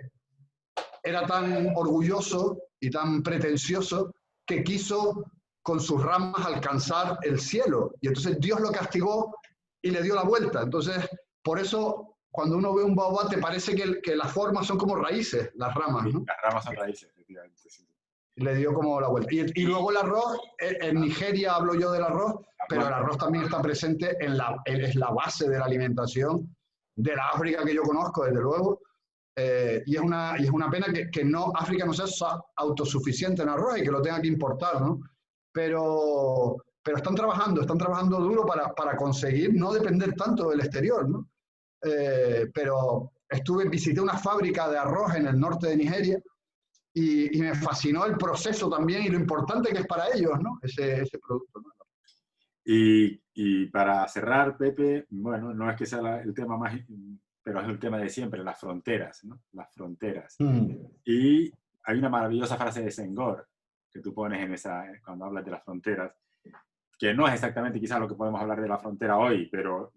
era tan orgulloso y tan pretencioso que quiso con sus ramas alcanzar el cielo. Y entonces Dios lo castigó y le dio la vuelta. Entonces, por eso, cuando uno ve un baobab, te parece que las formas son como raíces, las ramas, Sí, ¿no? las ramas son raíces, efectivamente. Sí. Le dio como la vuelta. Y luego el arroz, en Nigeria hablo yo del arroz, pero el arroz también está presente es la base de la alimentación de la África que yo conozco, desde luego. Y es una pena que no, África no sea autosuficiente en arroz y que lo tenga que importar, ¿no? Pero están trabajando duro para conseguir no depender tanto del exterior, ¿no? Pero visité una fábrica de arroz en el norte de Nigeria y me fascinó el proceso también y lo importante que es para ellos, ¿no? Ese producto, ¿no? Y para cerrar, Pepe, bueno, no es que sea el tema más, pero es el tema de siempre, las fronteras, ¿no? Las fronteras. Y hay una maravillosa frase de Senghor que tú pones cuando hablas de las fronteras, que no es exactamente quizás lo que podemos hablar de la frontera hoy, pero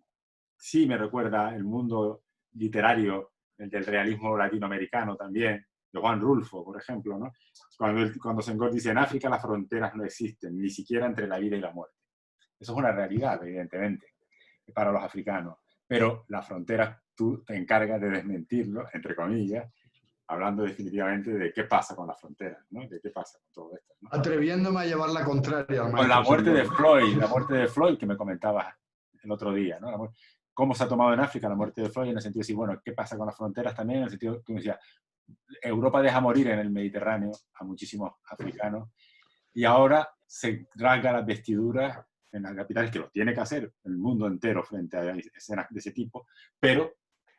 sí me recuerda el mundo literario, el del realismo latinoamericano también, de Juan Rulfo, por ejemplo, ¿no? Cuando Senghor dice, en África las fronteras no existen, ni siquiera entre la vida y la muerte. Eso es una realidad, evidentemente, para los africanos. Pero las fronteras, tú te encargas de desmentirlo, entre comillas, hablando definitivamente de qué pasa con las fronteras, ¿no? De qué pasa con todo esto, ¿no? Atreviéndome a llevar la contraria al Con la maestro muerte de Floyd, que me comentabas el otro día, ¿no? ¿Cómo se ha tomado en África la muerte de Floyd? En el sentido de decir, bueno, ¿qué pasa con las fronteras también? En el sentido que me decía, Europa deja morir en el Mediterráneo a muchísimos africanos y ahora se rasga las vestiduras en las capitales, que lo tiene que hacer el mundo entero frente a escenas de ese tipo, pero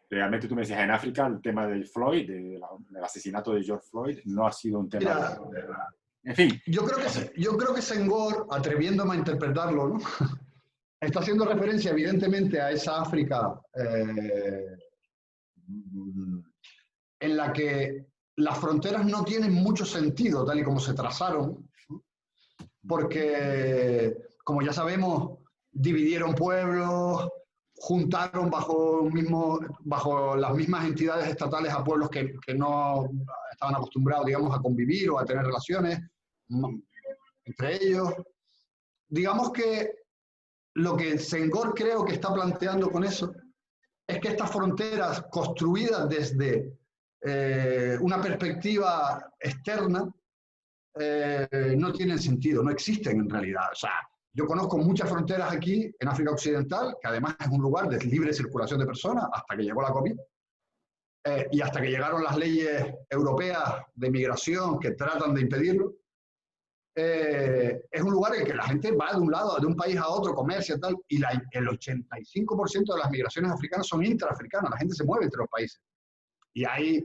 realmente tú me decías, en África el tema de Floyd, del asesinato de George Floyd, no ha sido un tema... Mira, en fin. yo creo que Senghor, atreviéndome a interpretarlo, ¿no? Está haciendo referencia evidentemente a esa África en la que las fronteras no tienen mucho sentido, tal y como se trazaron, ¿no? Porque, como ya sabemos, dividieron pueblos, juntaron bajo las mismas entidades estatales a pueblos que no estaban acostumbrados, digamos, a convivir o a tener relaciones entre ellos. Digamos que lo que Senghor creo que está planteando con eso es que estas fronteras construidas desde una perspectiva externa no tienen sentido, no existen en realidad. O sea, yo conozco muchas fronteras aquí en África Occidental, que además es un lugar de libre circulación de personas hasta que llegó la COVID, y hasta que llegaron las leyes europeas de migración que tratan de impedirlo. Es un lugar en el que la gente va de un lado, de un país a otro, comercia y tal, y el 85% de las migraciones africanas son intraafricanas, la gente se mueve entre los países. Y hay...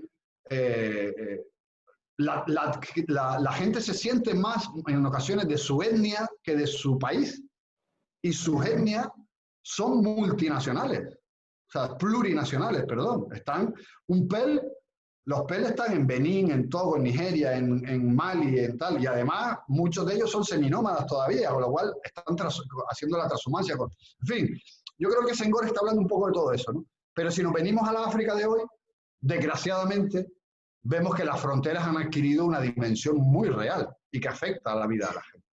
la gente se siente más en ocasiones de su etnia que de su país. Y sus etnias son multinacionales, o sea, plurinacionales, perdón. Los PEL están en Benín, en Togo, en Nigeria, en Mali, en tal, y además muchos de ellos son seminómadas todavía, con lo cual están haciendo la transhumancia. En fin, yo creo que Senghor está hablando un poco de todo eso, ¿no? Pero si nos venimos a la África de hoy, desgraciadamente, vemos que las fronteras han adquirido una dimensión muy real y que afecta a la vida de la gente.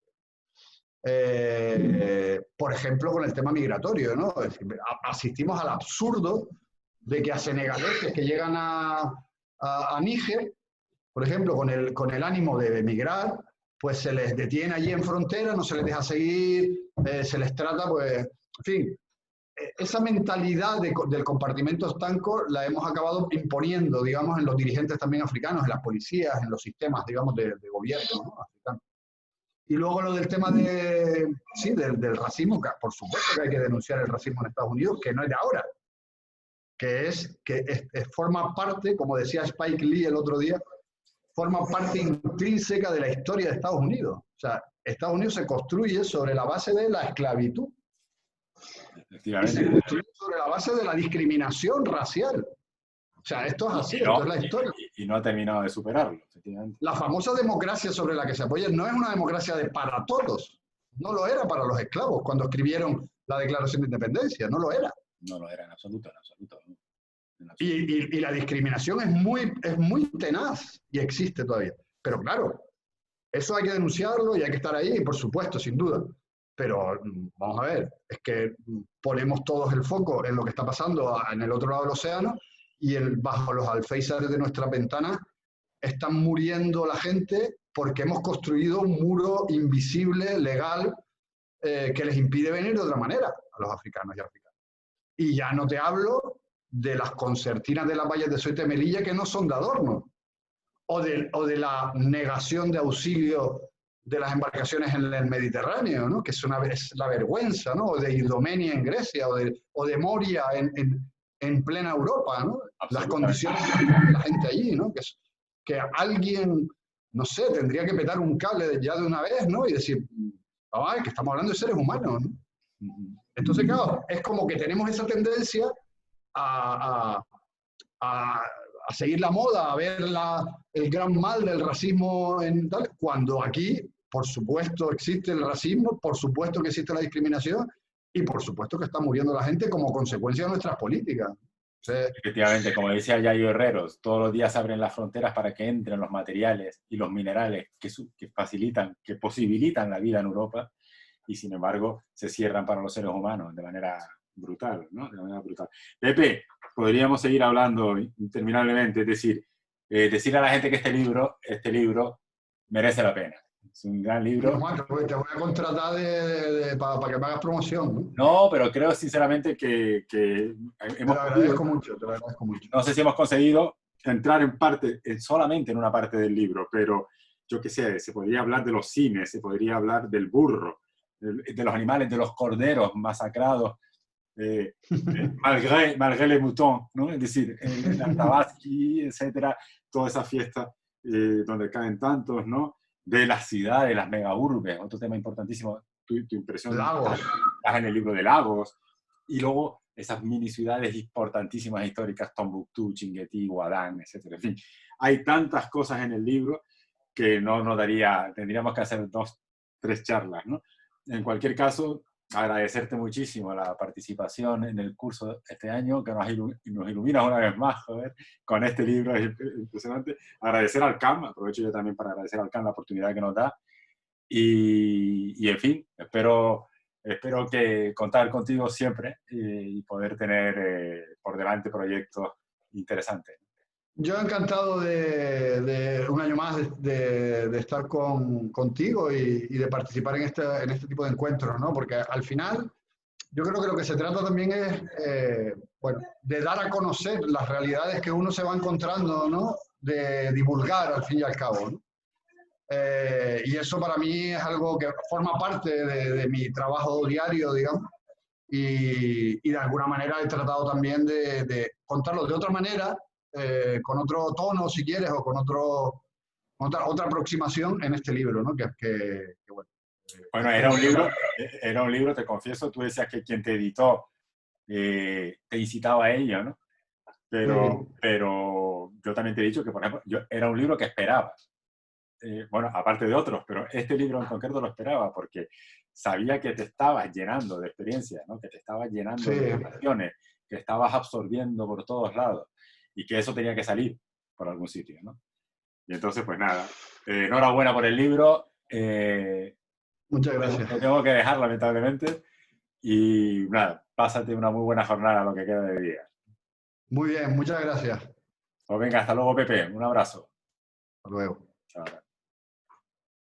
Por ejemplo, con el tema migratorio, ¿no? Es decir, asistimos al absurdo de que a senegaleses que llegan a Níger, por ejemplo, con el ánimo de emigrar, pues se les detiene allí en frontera, no se les deja seguir, se les trata, pues, en fin, esa mentalidad del compartimento estanco la hemos acabado imponiendo, digamos, en los dirigentes también africanos, en las policías, en los sistemas, digamos, de gobierno, ¿no? Africano. Y luego lo del tema del racismo, que por supuesto que hay que denunciar el racismo en Estados Unidos, que no es de ahora, que forma parte, como decía Spike Lee el otro día, forma parte intrínseca de la historia de Estados Unidos. O sea, Estados Unidos se construye sobre la base de la esclavitud. Y se construye sobre la base de la discriminación racial. O sea, esto es así, esto es la historia. Y no ha terminado de superarlo, efectivamente. La famosa democracia sobre la que se apoya no es una democracia para todos. No lo era para los esclavos cuando escribieron la Declaración de Independencia, no lo era. No lo era en absoluto, en absoluto. ¿No? En absoluto. Y la discriminación es muy tenaz y existe todavía. Pero claro, Eso hay que denunciarlo y hay que estar ahí, por supuesto, sin duda. Pero vamos a ver, es que ponemos todos el foco en lo que está pasando en el otro lado del océano y bajo los alféizares de nuestras ventanas están muriendo la gente porque hemos construido un muro invisible, legal, que les impide venir de otra manera a los africanos y africanas. Y ya no te hablo de las concertinas de las valles de Ceuta y Melilla que no son de adorno, o de la negación de auxilio de las embarcaciones en el Mediterráneo, ¿no? Que es la vergüenza, ¿no? O de Idomenia en Grecia, o de Moria en plena Europa, ¿no? Las condiciones de la gente allí, ¿no? Que alguien, no sé, tendría que petar un cable ya de una vez, ¿no? Y decir, ay, que estamos hablando de seres humanos, ¿no? Entonces, claro, es como que tenemos esa tendencia a seguir la moda, a ver el gran mal del racismo en tal, cuando aquí, por supuesto, existe el racismo, por supuesto que existe la discriminación y por supuesto que está muriendo la gente como consecuencia de nuestras políticas. Efectivamente, como decía Yayo Herreros, todos los días se abren las fronteras para que entren los materiales y los minerales que facilitan, que posibilitan la vida en Europa, y sin embargo se cierran para los seres humanos de manera brutal, ¿no? De manera brutal. Pepe, podríamos seguir hablando interminablemente, es decir, decirle a la gente que este libro merece la pena. Es un gran libro. Bueno, Juan, te voy a contratar para que me hagas promoción, ¿no? No, pero creo sinceramente que hemos... Te lo agradezco mucho, te lo agradezco mucho. No sé si hemos conseguido entrar solamente en una parte del libro, pero yo qué sé, se podría hablar de los cines, se podría hablar del burro, de los animales, de los corderos masacrados, malgré les moutons, ¿no? Es decir, el Artabaski, etcétera, toda esa fiesta donde caen tantos, ¿no? De las ciudades, las megaurbes, otro tema importantísimo, tu impresión. Lagos. Estás en el libro de Lagos, y luego esas mini ciudades importantísimas históricas, Tombuctú, Chinguetti, Guadán, etcétera. En fin, hay tantas cosas en el libro que no nos daría, tendríamos que hacer 2, 3 charlas, ¿no? En cualquier caso, agradecerte muchísimo la participación en el curso este año, que nos iluminas una vez más, joder, con este libro, es impresionante. Agradecer al CAM, aprovecho yo también para agradecer al CAM la oportunidad que nos da, y en fin, espero que contar contigo siempre y poder tener por delante proyectos interesantes. Yo encantado de un año más de estar contigo y de participar en este tipo de encuentros, ¿no? Porque al final yo creo que lo que se trata también es, bueno, de dar a conocer las realidades que uno se va encontrando, ¿no? De divulgar al fin y al cabo, ¿no? Y eso para mí es algo que forma parte de mi trabajo diario, digamos, y de alguna manera he tratado también de contarlo de otra manera, con otro tono, si quieres, o con otra aproximación en este libro, ¿no? Bueno. Bueno, era un libro, te confieso, tú decías que quien te editó te incitaba a ello, ¿no? Pero yo también te he dicho que, por ejemplo, era un libro que esperaba. Bueno, aparte de otros, pero este libro en concreto lo esperaba porque sabía que te estabas llenando de experiencias, ¿no? Que te estabas llenando de emociones, que estabas absorbiendo por todos lados y que eso tenía que salir por algún sitio, ¿no? Y entonces, pues nada, enhorabuena por el libro. Muchas gracias. Te tengo que dejar, lamentablemente. Y nada, pásate una muy buena jornada lo que queda de día. Muy bien, muchas gracias. Pues venga, hasta luego, Pepe. Un abrazo. Hasta luego. Chao.